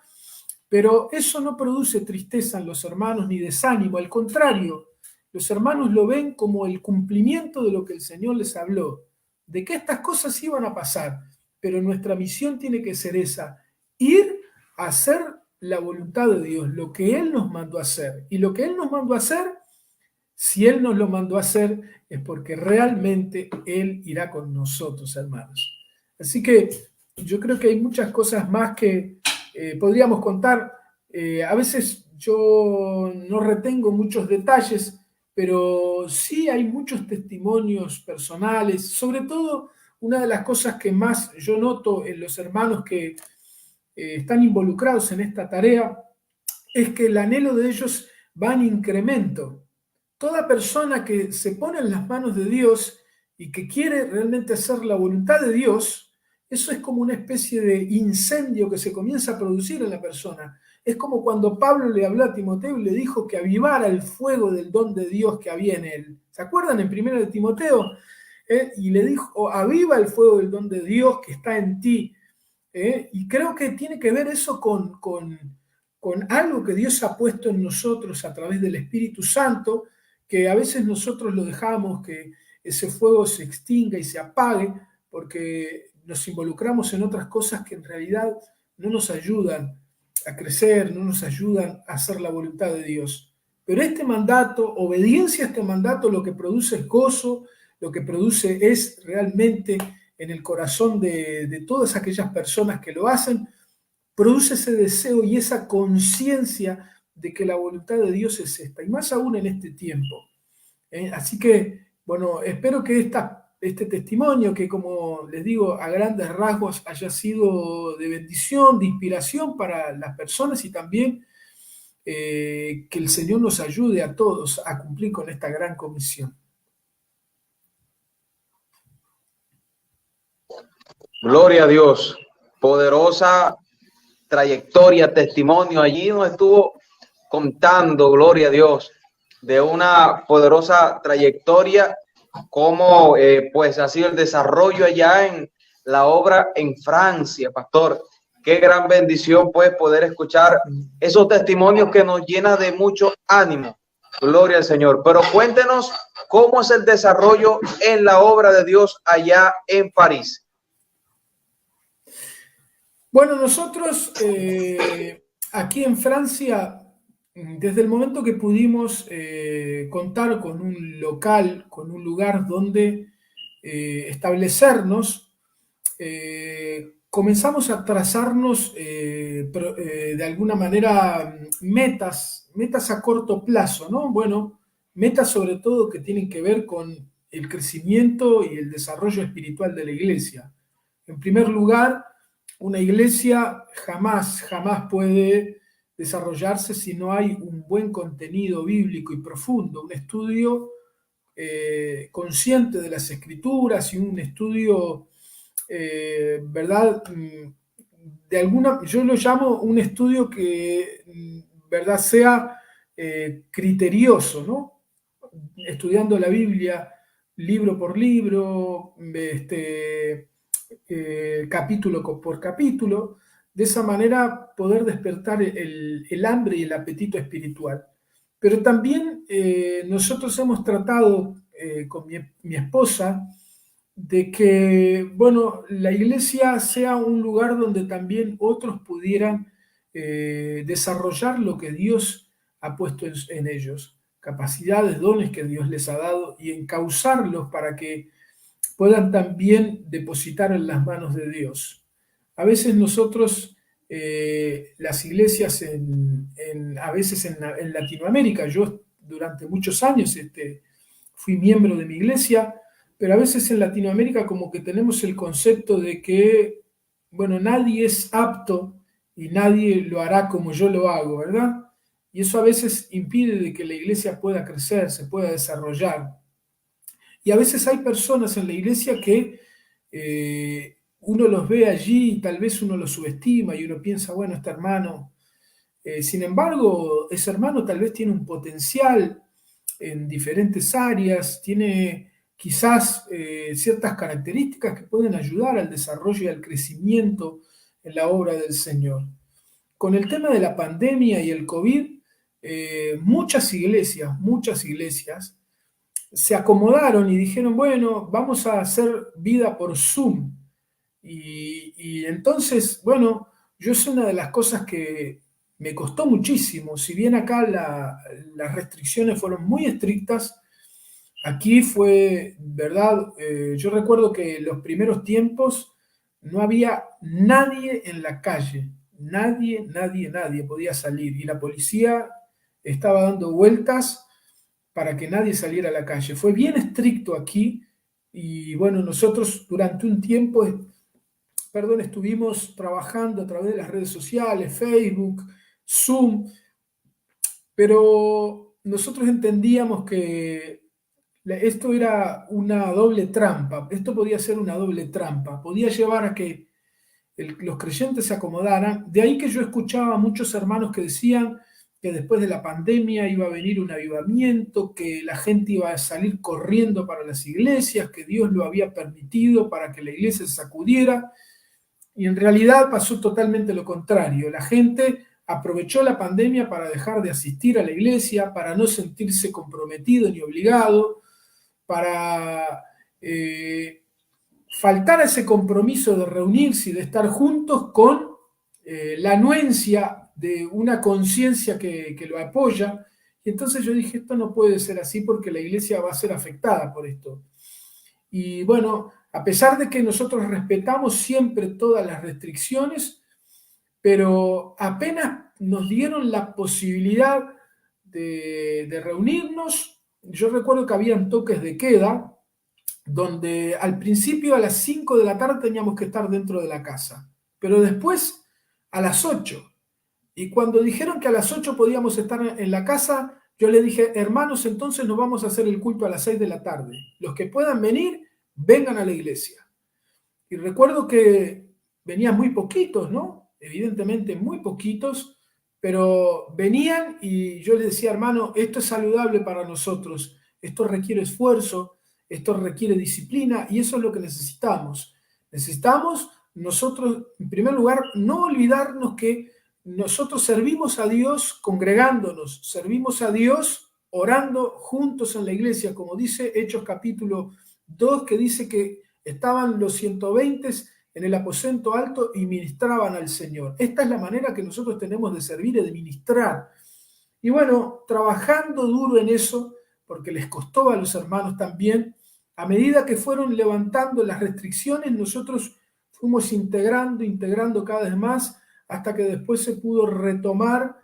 pero eso no produce tristeza en los hermanos ni desánimo, al contrario, los hermanos lo ven como el cumplimiento de lo que el Señor les habló, de que estas cosas iban a pasar, pero nuestra misión tiene que ser esa, ir a hacer la voluntad de Dios, lo que Él nos mandó a hacer. Y lo que Él nos mandó a hacer, si Él nos lo mandó a hacer, es porque realmente Él irá con nosotros, hermanos. Así que yo creo que hay muchas cosas más que podríamos contar. A veces yo no retengo muchos detalles, pero sí hay muchos testimonios personales. Sobre todo, una de las cosas que más yo noto en los hermanos que están involucrados en esta tarea es que el anhelo de ellos va en incremento. Toda persona que se pone en las manos de Dios y que quiere realmente hacer la voluntad de Dios, eso es como una especie de incendio que se comienza a producir en la persona. Es como cuando Pablo le habló a Timoteo y le dijo que avivara el fuego del don de Dios que había en él. ¿Se acuerdan en 1 de Timoteo? Y le dijo, aviva el fuego del don de Dios que está en ti. Y creo que tiene que ver eso con algo que Dios ha puesto en nosotros a través del Espíritu Santo, que a veces nosotros lo dejamos que ese fuego se extinga y se apague porque nos involucramos en otras cosas que en realidad no nos ayudan a crecer, no nos ayudan a hacer la voluntad de Dios. Pero este mandato, obediencia a este mandato, lo que produce es gozo, lo que produce es realmente en el corazón de todas aquellas personas que lo hacen, produce ese deseo y esa conciencia de que la voluntad de Dios es esta, y más aún en este tiempo. Así que, bueno, espero que este testimonio, que como les digo, a grandes rasgos haya sido de bendición, de inspiración para las personas y también que el Señor nos ayude a todos a cumplir con esta gran comisión. Gloria a Dios, poderosa trayectoria, testimonio. Allí nos estuvo contando, gloria a Dios, de una poderosa trayectoria, cómo pues ha sido el desarrollo allá en la obra en Francia, pastor. Qué gran bendición pues poder escuchar esos testimonios que nos llena de mucho ánimo. Gloria al Señor. Pero cuéntenos cómo es el desarrollo en la obra de Dios allá en París. Bueno, nosotros aquí en Francia, desde el momento que pudimos contar con un local, con un lugar donde establecernos, comenzamos a trazarnos de alguna manera metas a corto plazo, ¿no? Bueno, metas sobre todo que tienen que ver con el crecimiento y el desarrollo espiritual de la iglesia. En primer lugar, una iglesia jamás puede desarrollarse si no hay un buen contenido bíblico y profundo, un estudio consciente de las escrituras y un estudio, ¿verdad? Yo lo llamo un estudio que, ¿verdad?, sea criterioso, ¿no? Estudiando la Biblia libro por libro, capítulo por capítulo, de esa manera poder despertar el hambre y el apetito espiritual. Pero también nosotros hemos tratado con mi esposa de que, bueno, la iglesia sea un lugar donde también otros pudieran desarrollar lo que Dios ha puesto en ellos, capacidades, dones que Dios les ha dado y encauzarlos para que puedan también depositar en las manos de Dios. A veces nosotros, las iglesias a veces en Latinoamérica, yo durante muchos años fui miembro de mi iglesia, pero a veces en Latinoamérica como que tenemos el concepto de que, bueno, nadie es apto y nadie lo hará como yo lo hago, ¿verdad? Y eso a veces impide de que la iglesia pueda crecer, se pueda desarrollar. Y a veces hay personas en la iglesia que uno los ve allí y tal vez uno los subestima y uno piensa, bueno, este hermano, sin embargo, ese hermano tal vez tiene un potencial en diferentes áreas, tiene quizás ciertas características que pueden ayudar al desarrollo y al crecimiento en la obra del Señor. Con el tema de la pandemia y el COVID, muchas iglesias se acomodaron y dijeron, bueno, vamos a hacer vida por Zoom. Y entonces, bueno, yo es una de las cosas que me costó muchísimo. Si bien acá las restricciones fueron muy estrictas, aquí fue, ¿verdad? Yo recuerdo que en los primeros tiempos no había nadie en la calle. Nadie podía salir. Y la policía estaba dando vueltas para que nadie saliera a la calle. Fue bien estricto aquí y bueno, nosotros durante un tiempo, estuvimos trabajando a través de las redes sociales, Facebook, Zoom, pero nosotros entendíamos que esto era una doble trampa, esto podía ser una doble trampa, podía llevar a que los creyentes se acomodaran. De ahí que yo escuchaba a muchos hermanos que decían que después de la pandemia iba a venir un avivamiento, que la gente iba a salir corriendo para las iglesias, que Dios lo había permitido para que la iglesia se sacudiera. Y en realidad pasó totalmente lo contrario. La gente aprovechó la pandemia para dejar de asistir a la iglesia, para no sentirse comprometido ni obligado, para faltar a ese compromiso de reunirse y de estar juntos con la anuencia de una conciencia que lo apoya. Y entonces yo dije, esto no puede ser así porque la iglesia va a ser afectada por esto. Y bueno, a pesar de que nosotros respetamos siempre todas las restricciones, pero apenas nos dieron la posibilidad de reunirnos, yo recuerdo que habían toques de queda, donde al principio a las 5 de la tarde teníamos que estar dentro de la casa, pero después a las 8. Y cuando dijeron que a las 8 podíamos estar en la casa, yo le dije, hermanos, entonces nos vamos a hacer el culto a las 6 de la tarde. Los que puedan venir, vengan a la iglesia. Y recuerdo que venían muy poquitos, ¿no? Evidentemente muy poquitos, pero venían y yo les decía, hermano, esto es saludable para nosotros, esto requiere esfuerzo, esto requiere disciplina y eso es lo que necesitamos. Necesitamos nosotros, en primer lugar, no olvidarnos que nosotros servimos a Dios congregándonos, servimos a Dios orando juntos en la iglesia, como dice Hechos capítulo 2, que dice que estaban los 120 en el aposento alto y ministraban al Señor. Esta es la manera que nosotros tenemos de servir y de ministrar. Y bueno, trabajando duro en eso, porque les costó a los hermanos también, a medida que fueron levantando las restricciones, nosotros fuimos integrando cada vez más, hasta que después se pudo retomar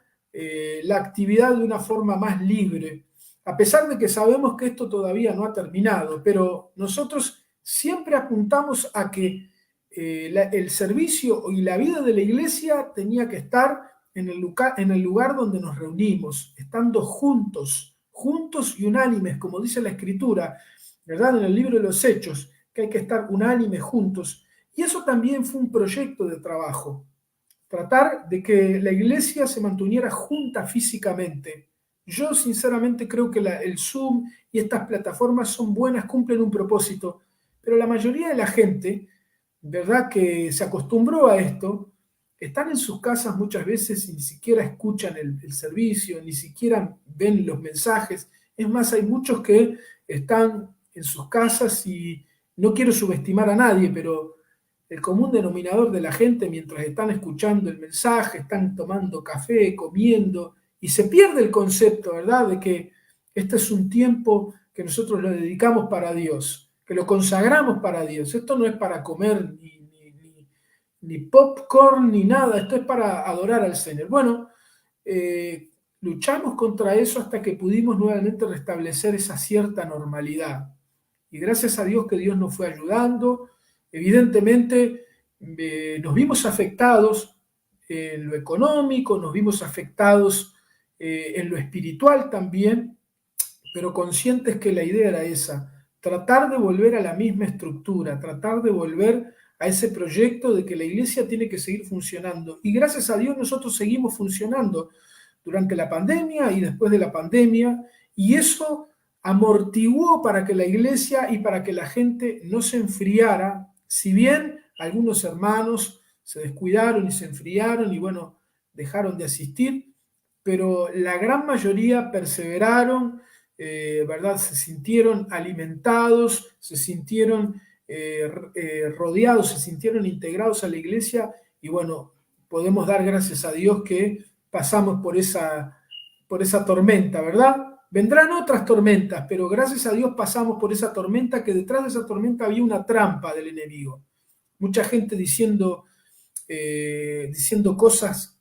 la actividad de una forma más libre. A pesar de que sabemos que esto todavía no ha terminado, pero nosotros siempre apuntamos a que el servicio y la vida de la iglesia tenía que estar en el lugar donde nos reunimos, estando juntos, juntos y unánimes, como dice la Escritura, ¿verdad? En el libro de los Hechos, que hay que estar unánimes juntos. Y eso también fue un proyecto de trabajo, tratar de que la iglesia se mantuviera junta físicamente. Yo sinceramente creo que el Zoom y estas plataformas son buenas, cumplen un propósito, pero la mayoría de la gente, ¿verdad?, que se acostumbró a esto, están en sus casas muchas veces y ni siquiera escuchan el servicio, ni siquiera ven los mensajes. Es más, hay muchos que están en sus casas y no quiero subestimar a nadie, pero el común denominador de la gente mientras están escuchando el mensaje, están tomando café, comiendo, y se pierde el concepto, ¿verdad?, de que este es un tiempo que nosotros lo dedicamos para Dios, que lo consagramos para Dios. Esto no es para comer ni popcorn ni nada, esto es para adorar al Señor. Bueno, luchamos contra eso hasta que pudimos nuevamente restablecer esa cierta normalidad. Y gracias a Dios que Dios nos fue ayudando. Evidentemente nos vimos afectados en lo económico, nos vimos afectados en lo espiritual también, pero conscientes que la idea era esa, tratar de volver a la misma estructura, tratar de volver a ese proyecto de que la iglesia tiene que seguir funcionando. Y gracias a Dios nosotros seguimos funcionando durante la pandemia y después de la pandemia, y eso amortiguó para que la iglesia y para que la gente no se enfriara, si bien algunos hermanos se descuidaron y se enfriaron y bueno, dejaron de asistir, pero la gran mayoría perseveraron, ¿verdad? Se sintieron alimentados, se sintieron rodeados, se sintieron integrados a la iglesia y bueno, podemos dar gracias a Dios que pasamos por esa tormenta, ¿verdad? Vendrán otras tormentas, pero gracias a Dios pasamos por esa tormenta, que detrás de esa tormenta había una trampa del enemigo. Mucha gente diciendo cosas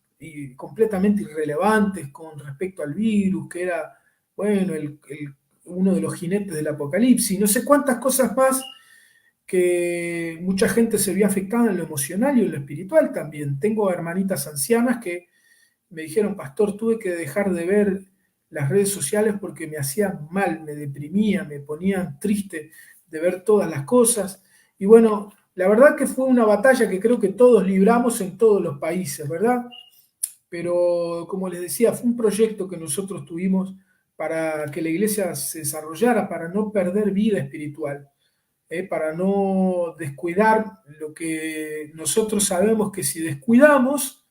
completamente irrelevantes con respecto al virus, que era, bueno, uno de los jinetes del apocalipsis, no sé cuántas cosas más, que mucha gente se vio afectada en lo emocional y en lo espiritual también. Tengo hermanitas ancianas que me dijeron, pastor, tuve que dejar de ver las redes sociales porque me hacían mal, me deprimía, me ponían triste de ver todas las cosas. Y bueno, la verdad que fue una batalla que creo que todos libramos en todos los países, ¿verdad? Pero como les decía, fue un proyecto que nosotros tuvimos para que la iglesia se desarrollara, para no perder vida espiritual, para no descuidar lo que nosotros sabemos que si descuidamos,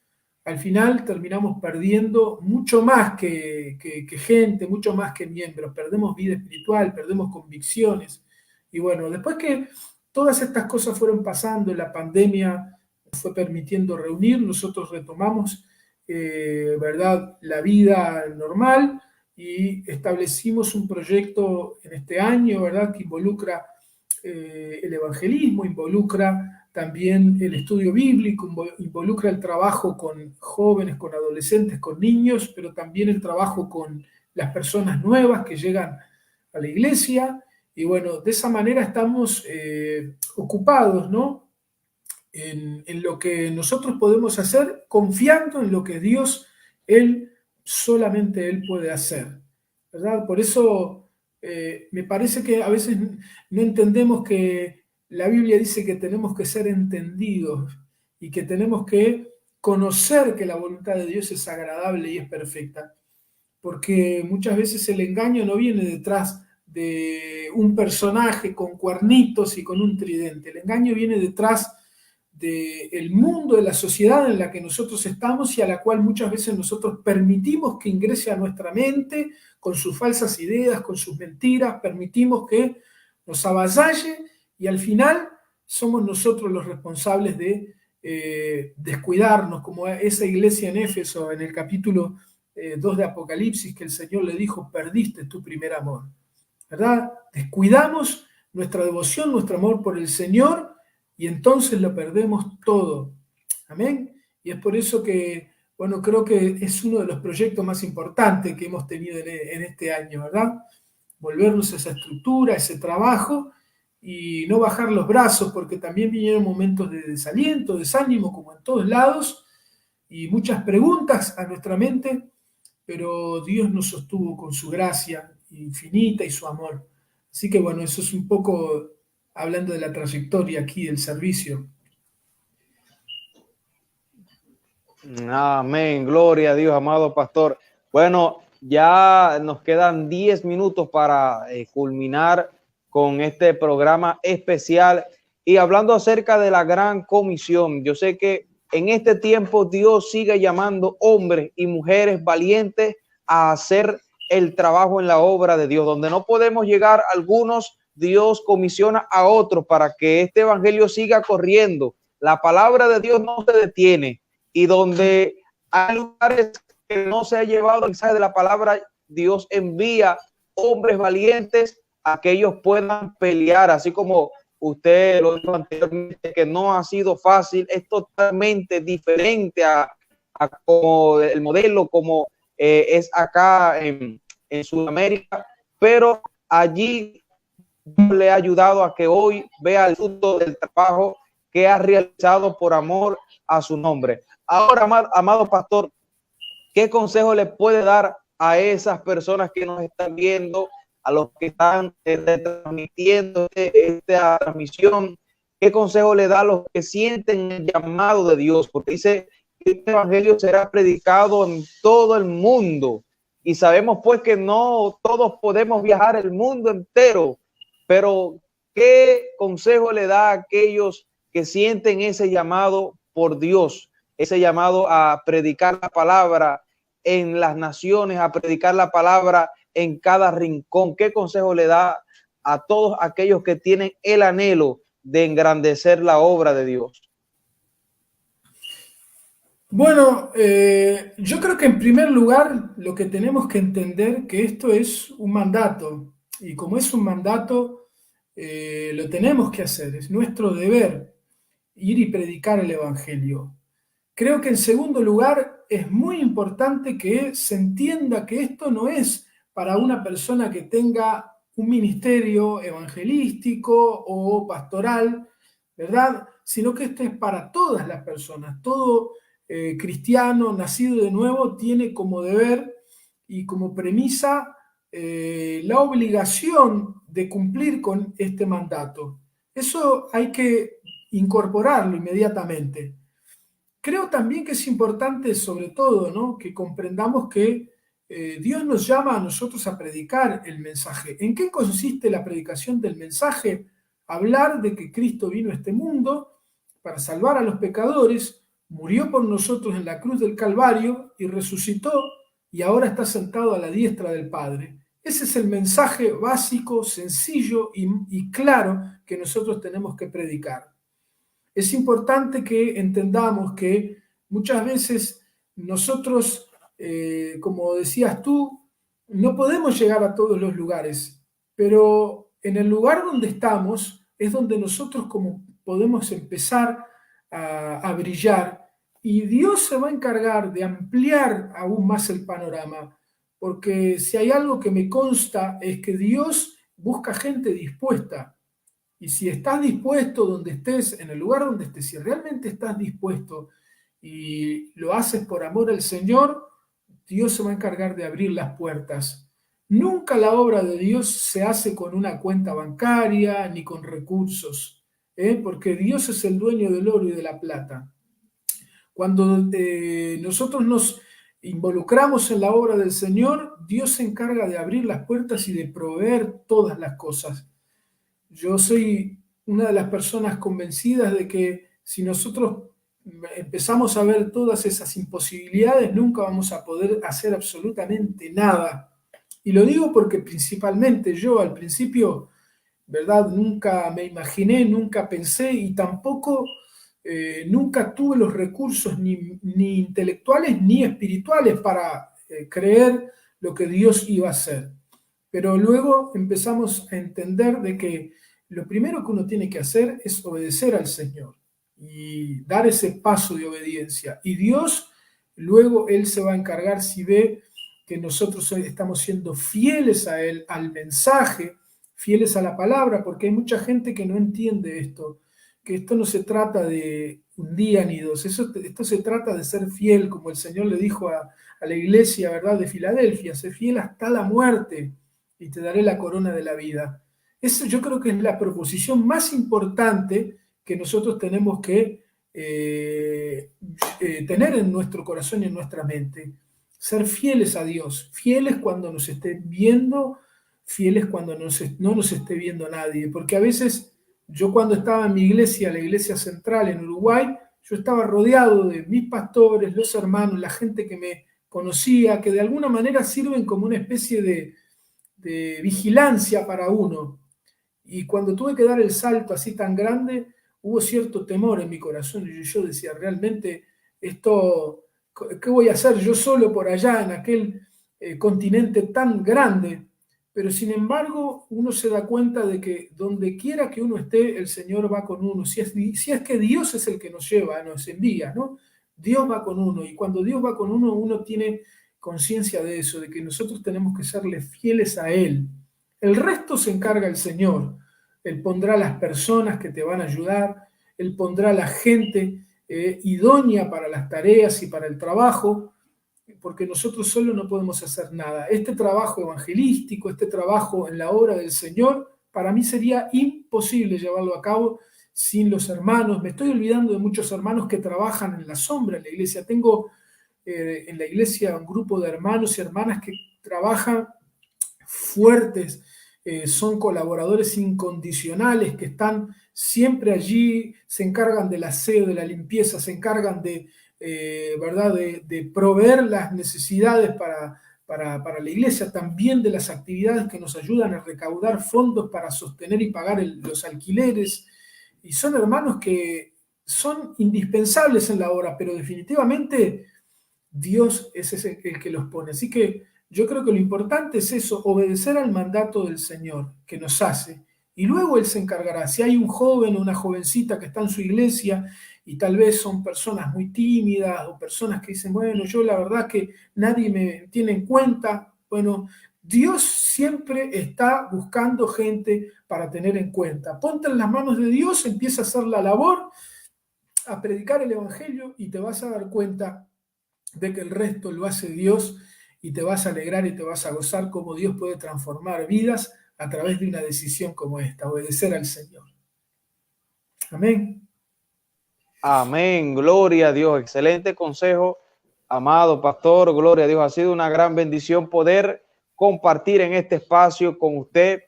al final terminamos perdiendo mucho más que gente, mucho más que miembros. Perdemos vida espiritual, perdemos convicciones. Y bueno, después que todas estas cosas fueron pasando, la pandemia nos fue permitiendo reunir, nosotros retomamos, ¿verdad?, la vida normal y establecimos un proyecto en este año, ¿verdad?, que involucra el evangelismo, involucra también el estudio bíblico, involucra el trabajo con jóvenes, con adolescentes, con niños, pero también el trabajo con las personas nuevas que llegan a la iglesia. Y bueno, de esa manera estamos ocupados, ¿no?, en lo que nosotros podemos hacer, confiando en lo que Dios, solamente Él puede hacer, ¿verdad? Por eso me parece que a veces no entendemos que la Biblia dice que tenemos que ser entendidos y que tenemos que conocer que la voluntad de Dios es agradable y es perfecta, porque muchas veces el engaño no viene detrás de un personaje con cuernitos y con un tridente. El engaño viene detrás del mundo, de la sociedad en la que nosotros estamos y a la cual muchas veces nosotros permitimos que ingrese a nuestra mente con sus falsas ideas, con sus mentiras, permitimos que nos avasalle y al final somos nosotros los responsables de descuidarnos, como esa iglesia en Éfeso, en el capítulo 2 de Apocalipsis, que el Señor le dijo, perdiste tu primer amor, ¿verdad? Descuidamos nuestra devoción, nuestro amor por el Señor, y entonces lo perdemos todo. Amén. Y es por eso que, bueno, creo que es uno de los proyectos más importantes que hemos tenido en este año, ¿verdad? Volvernos a esa estructura, a ese trabajo y no bajar los brazos, porque también vinieron momentos de desaliento, desánimo, como en todos lados, y muchas preguntas a nuestra mente, pero Dios nos sostuvo con su gracia infinita y su amor. Así que bueno, eso es un poco hablando de la trayectoria aquí del servicio. Amén, gloria a Dios, amado pastor. Bueno, ya nos quedan 10 minutos para culminar con este programa especial y hablando acerca de la gran comisión. Yo sé que en este tiempo Dios sigue llamando hombres y mujeres valientes a hacer el trabajo en la obra de Dios. Donde no podemos llegar algunos, Dios comisiona a otros para que este evangelio siga corriendo. La palabra de Dios no se detiene. Y donde hay lugares que no se ha llevado el mensaje de la palabra, Dios envía hombres valientes a que ellos puedan pelear, así como usted lo dijo anteriormente, que no ha sido fácil, es totalmente diferente a como el modelo como es acá en Sudamérica, pero allí le ha ayudado a que hoy vea el fruto del trabajo que ha realizado por amor a su nombre. Ahora, amado pastor, ¿qué consejo le puede dar a esas personas que nos están viendo, a los que están transmitiendo esta transmisión? ¿Qué consejo le da a los que sienten el llamado de Dios? Porque dice que este evangelio será predicado en todo el mundo. Y sabemos pues que no todos podemos viajar el mundo entero, pero ¿qué consejo le da a aquellos que sienten ese llamado por Dios? Ese llamado a predicar la palabra en las naciones, a predicar la palabra en cada rincón. ¿Qué consejo le da a todos aquellos que tienen el anhelo de engrandecer la obra de Dios? Bueno, yo creo que en primer lugar lo que tenemos que entender que esto es un mandato y como es un mandato lo tenemos que hacer, es nuestro deber ir y predicar el Evangelio. Creo que en segundo lugar es muy importante que se entienda que esto no es para una persona que tenga un ministerio evangelístico o pastoral, ¿verdad? Sino que esto es para todas las personas. Todo cristiano nacido de nuevo tiene como deber y como premisa la obligación de cumplir con este mandato. Eso hay que incorporarlo inmediatamente. Creo también que es importante, sobre todo, ¿no?, que comprendamos que Dios nos llama a nosotros a predicar el mensaje. ¿En qué consiste la predicación del mensaje? Hablar de que Cristo vino a este mundo para salvar a los pecadores, murió por nosotros en la cruz del Calvario y resucitó y ahora está sentado a la diestra del Padre. Ese es el mensaje básico, sencillo y claro que nosotros tenemos que predicar. Es importante que entendamos que muchas veces nosotros, como decías tú, no podemos llegar a todos los lugares, pero en el lugar donde estamos es donde nosotros como podemos empezar a brillar y Dios se va a encargar de ampliar aún más el panorama, porque si hay algo que me consta es que Dios busca gente dispuesta. Y si estás dispuesto donde estés, en el lugar donde estés, si realmente estás dispuesto y lo haces por amor al Señor, Dios se va a encargar de abrir las puertas. Nunca la obra de Dios se hace con una cuenta bancaria ni con recursos, porque Dios es el dueño del oro y de la plata. Cuando nosotros nos involucramos en la obra del Señor, Dios se encarga de abrir las puertas y de proveer todas las cosas. Yo soy una de las personas convencidas de que si nosotros empezamos a ver todas esas imposibilidades, nunca vamos a poder hacer absolutamente nada. Y lo digo porque principalmente yo al principio, ¿verdad? Nunca me imaginé, nunca pensé y tampoco nunca tuve los recursos ni intelectuales ni espirituales para creer lo que Dios iba a hacer. Pero luego empezamos a entender de que lo primero que uno tiene que hacer es obedecer al Señor y dar ese paso de obediencia. Y Dios, luego Él se va a encargar si ve que nosotros estamos siendo fieles a Él, al mensaje, fieles a la palabra, porque hay mucha gente que no entiende esto, que esto no se trata de un día ni dos. Esto se trata de ser fiel, como el Señor le dijo a la iglesia, ¿verdad?, de Filadelfia: sé fiel hasta la muerte y te daré la corona de la vida. Eso yo creo que es la proposición más importante que nosotros tenemos que tener en nuestro corazón y en nuestra mente. Ser fieles a Dios, fieles cuando nos estén viendo, fieles cuando no nos esté viendo nadie, porque a veces yo, cuando estaba en mi iglesia, la iglesia central en Uruguay, yo estaba rodeado de mis pastores, los hermanos, la gente que me conocía, que de alguna manera sirven como una especie de vigilancia para uno. Y cuando tuve que dar el salto así tan grande, hubo cierto temor en mi corazón, y yo decía: realmente esto, ¿qué voy a hacer yo solo por allá en aquel continente tan grande? Pero sin embargo, uno se da cuenta de que donde quiera que uno esté, el Señor va con uno. Si es que Dios es el que nos lleva, nos envía, ¿no? Dios va con uno, y cuando Dios va con uno, uno tiene conciencia de eso, de que nosotros tenemos que serle fieles a Él. El resto se encarga el Señor. Él pondrá las personas que te van a ayudar, Él pondrá la gente idónea para las tareas y para el trabajo, porque nosotros solo no podemos hacer nada. Este trabajo evangelístico, este trabajo en la obra del Señor, para mí sería imposible llevarlo a cabo sin los hermanos. Me estoy olvidando de muchos hermanos que trabajan en la sombra en la iglesia. Tengo en la iglesia un grupo de hermanos y hermanas que trabajan fuertes, son colaboradores incondicionales, que están siempre allí, se encargan del aseo, de la limpieza, se encargan de ¿verdad?, de proveer las necesidades para la iglesia, también de las actividades que nos ayudan a recaudar fondos para sostener y pagar los alquileres. Y son hermanos que son indispensables en la obra, pero definitivamente Dios es el que los pone. Así que yo creo que lo importante es eso: obedecer al mandato del Señor que nos hace, y luego Él se encargará. Si hay un joven o una jovencita que está en su iglesia y tal vez son personas muy tímidas, o personas que dicen: bueno, yo la verdad que nadie me tiene en cuenta. Bueno, Dios siempre está buscando gente para tener en cuenta. Ponte en las manos de Dios, empieza a hacer la labor, a predicar el evangelio, y te vas a dar cuenta de que el resto lo hace Dios, y te vas a alegrar y te vas a gozar cómo Dios puede transformar vidas a través de una decisión como esta: obedecer al Señor. Amén. Amén, gloria a Dios. Excelente consejo, amado pastor. Gloria a Dios. Ha sido una gran bendición poder compartir en este espacio con usted,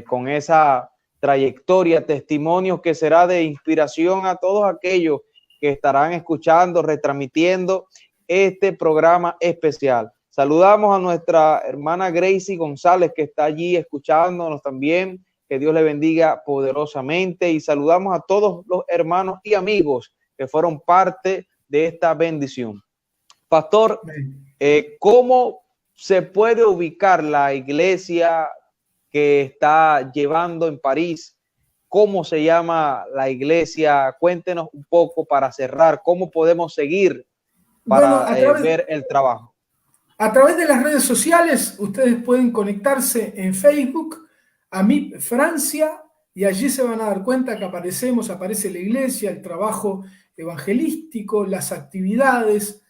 con esa trayectoria, testimonios que será de inspiración a todos aquellos que estarán escuchando, retransmitiendo este programa especial. Saludamos a nuestra hermana Gracie González, que está allí escuchándonos también. Que Dios le bendiga poderosamente, y saludamos a todos los hermanos y amigos que fueron parte de esta bendición. Pastor, ¿cómo se puede ubicar la iglesia que está llevando en París? ¿Cómo se llama la iglesia? Cuéntenos un poco para cerrar. ¿Cómo podemos seguir para ver el trabajo? A través de las redes sociales, ustedes pueden conectarse en Facebook, AMIP Francia, y allí se van a dar cuenta que aparece la iglesia, el trabajo evangelístico, las actividades,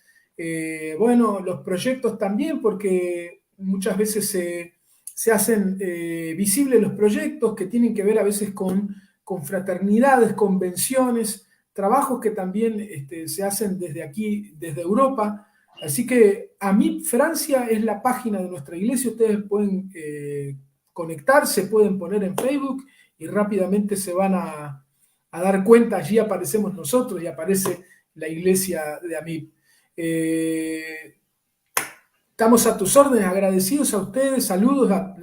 bueno, los proyectos también, porque muchas veces se hacen visibles los proyectos que tienen que ver a veces con fraternidades, convenciones, trabajos que también se hacen desde aquí, desde Europa. Así que AMIP Francia es la página de nuestra iglesia. Ustedes pueden conectarse, pueden poner en Facebook, y rápidamente se van a dar cuenta. Allí aparecemos nosotros y aparece la iglesia de AMIP. Estamos a tus órdenes, agradecidos a ustedes. Saludos a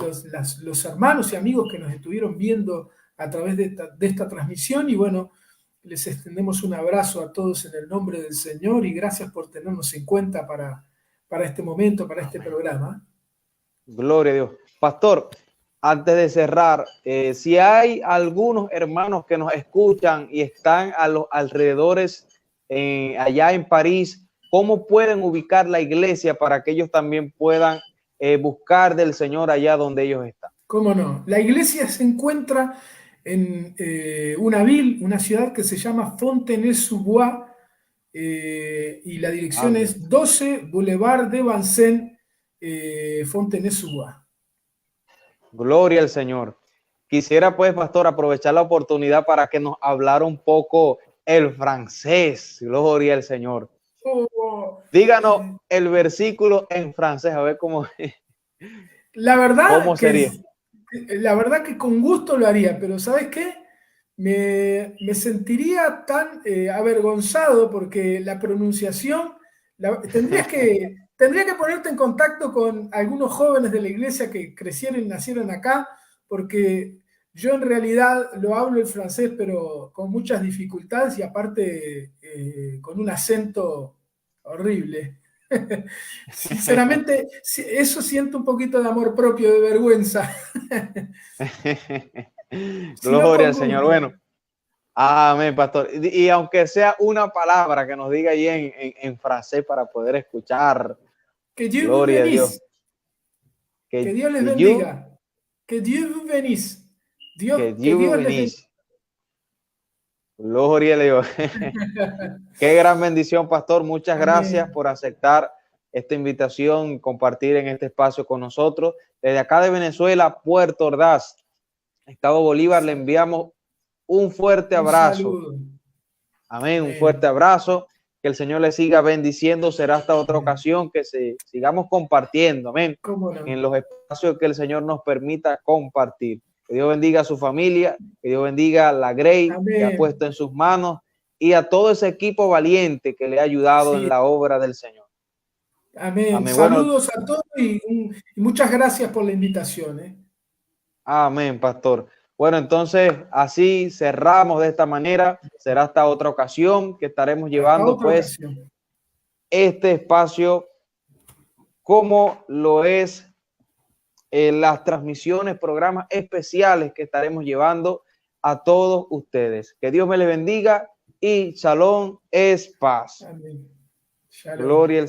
los hermanos y amigos que nos estuvieron viendo a través de esta transmisión, y bueno, les extendemos un abrazo a todos en el nombre del Señor, y gracias por tenernos en cuenta para este momento, para este programa. Gloria a Dios. Pastor, antes de cerrar, si hay algunos hermanos que nos escuchan y están a los alrededores allá en París, ¿cómo pueden ubicar la iglesia para que ellos también puedan buscar del Señor allá donde ellos están? ¿Cómo no? La iglesia se encuentra en una ville, una ciudad que se llama Fontenay-sous-Bois, y la dirección Amén. es 12 Boulevard de Vincennes, Fontenay-sous-Bois. Gloria al Señor. Quisiera pues, pastor, aprovechar la oportunidad para que nos hablara un poco el francés. Gloria al Señor. Oh, Díganos el versículo en francés, a ver la verdad cómo sería. la verdad que con gusto lo haría, pero ¿sabes qué? Me sentiría tan avergonzado porque la pronunciación, tendría que ponerte en contacto con algunos jóvenes de la iglesia que crecieron y nacieron acá, porque yo en realidad lo hablo el francés, pero con muchas dificultades y aparte con un acento horrible. Sinceramente, eso siento un poquito de amor propio, de vergüenza. Si no, Gloria con al Señor. gusto. Bueno, amén, pastor. Y aunque sea una palabra que nos diga ahí en francés para poder escuchar. Que Dieu vous Gloria a Dios. bénisse. Que Dios les You, bendiga. Que Dieu vous bénisse. que Que Dios Dios les bendiga. bendice. Gloria a Dios. Qué gran bendición, pastor. Muchas gracias Amén. por aceptar esta invitación y compartir en este espacio con nosotros. Desde acá de Venezuela, Puerto Ordaz, Estado Bolívar, le enviamos un fuerte Un abrazo. saludo. Amén. Un fuerte Amén. abrazo. Que el Señor le siga bendiciendo. Será hasta otra ocasión que sigamos compartiendo. Amén. ¿Cómo no? En los espacios que el Señor nos permita compartir. Que Dios bendiga a su familia, que Dios bendiga a la Grey que ha puesto Amén. en sus manos y a todo ese equipo valiente que le ha ayudado en Sí. la obra del Señor. Amén. Amén. Bueno, Saludos a todos y muchas gracias por la invitación. amén, pastor. Bueno, entonces así cerramos de esta manera. Será hasta otra ocasión que estaremos Hasta llevando otra pues ocasión. este espacio como lo es las transmisiones, programas especiales que estaremos llevando a todos ustedes. Que Dios me les bendiga y Shalom es paz. Amén. Shalom. Gloria al Señor.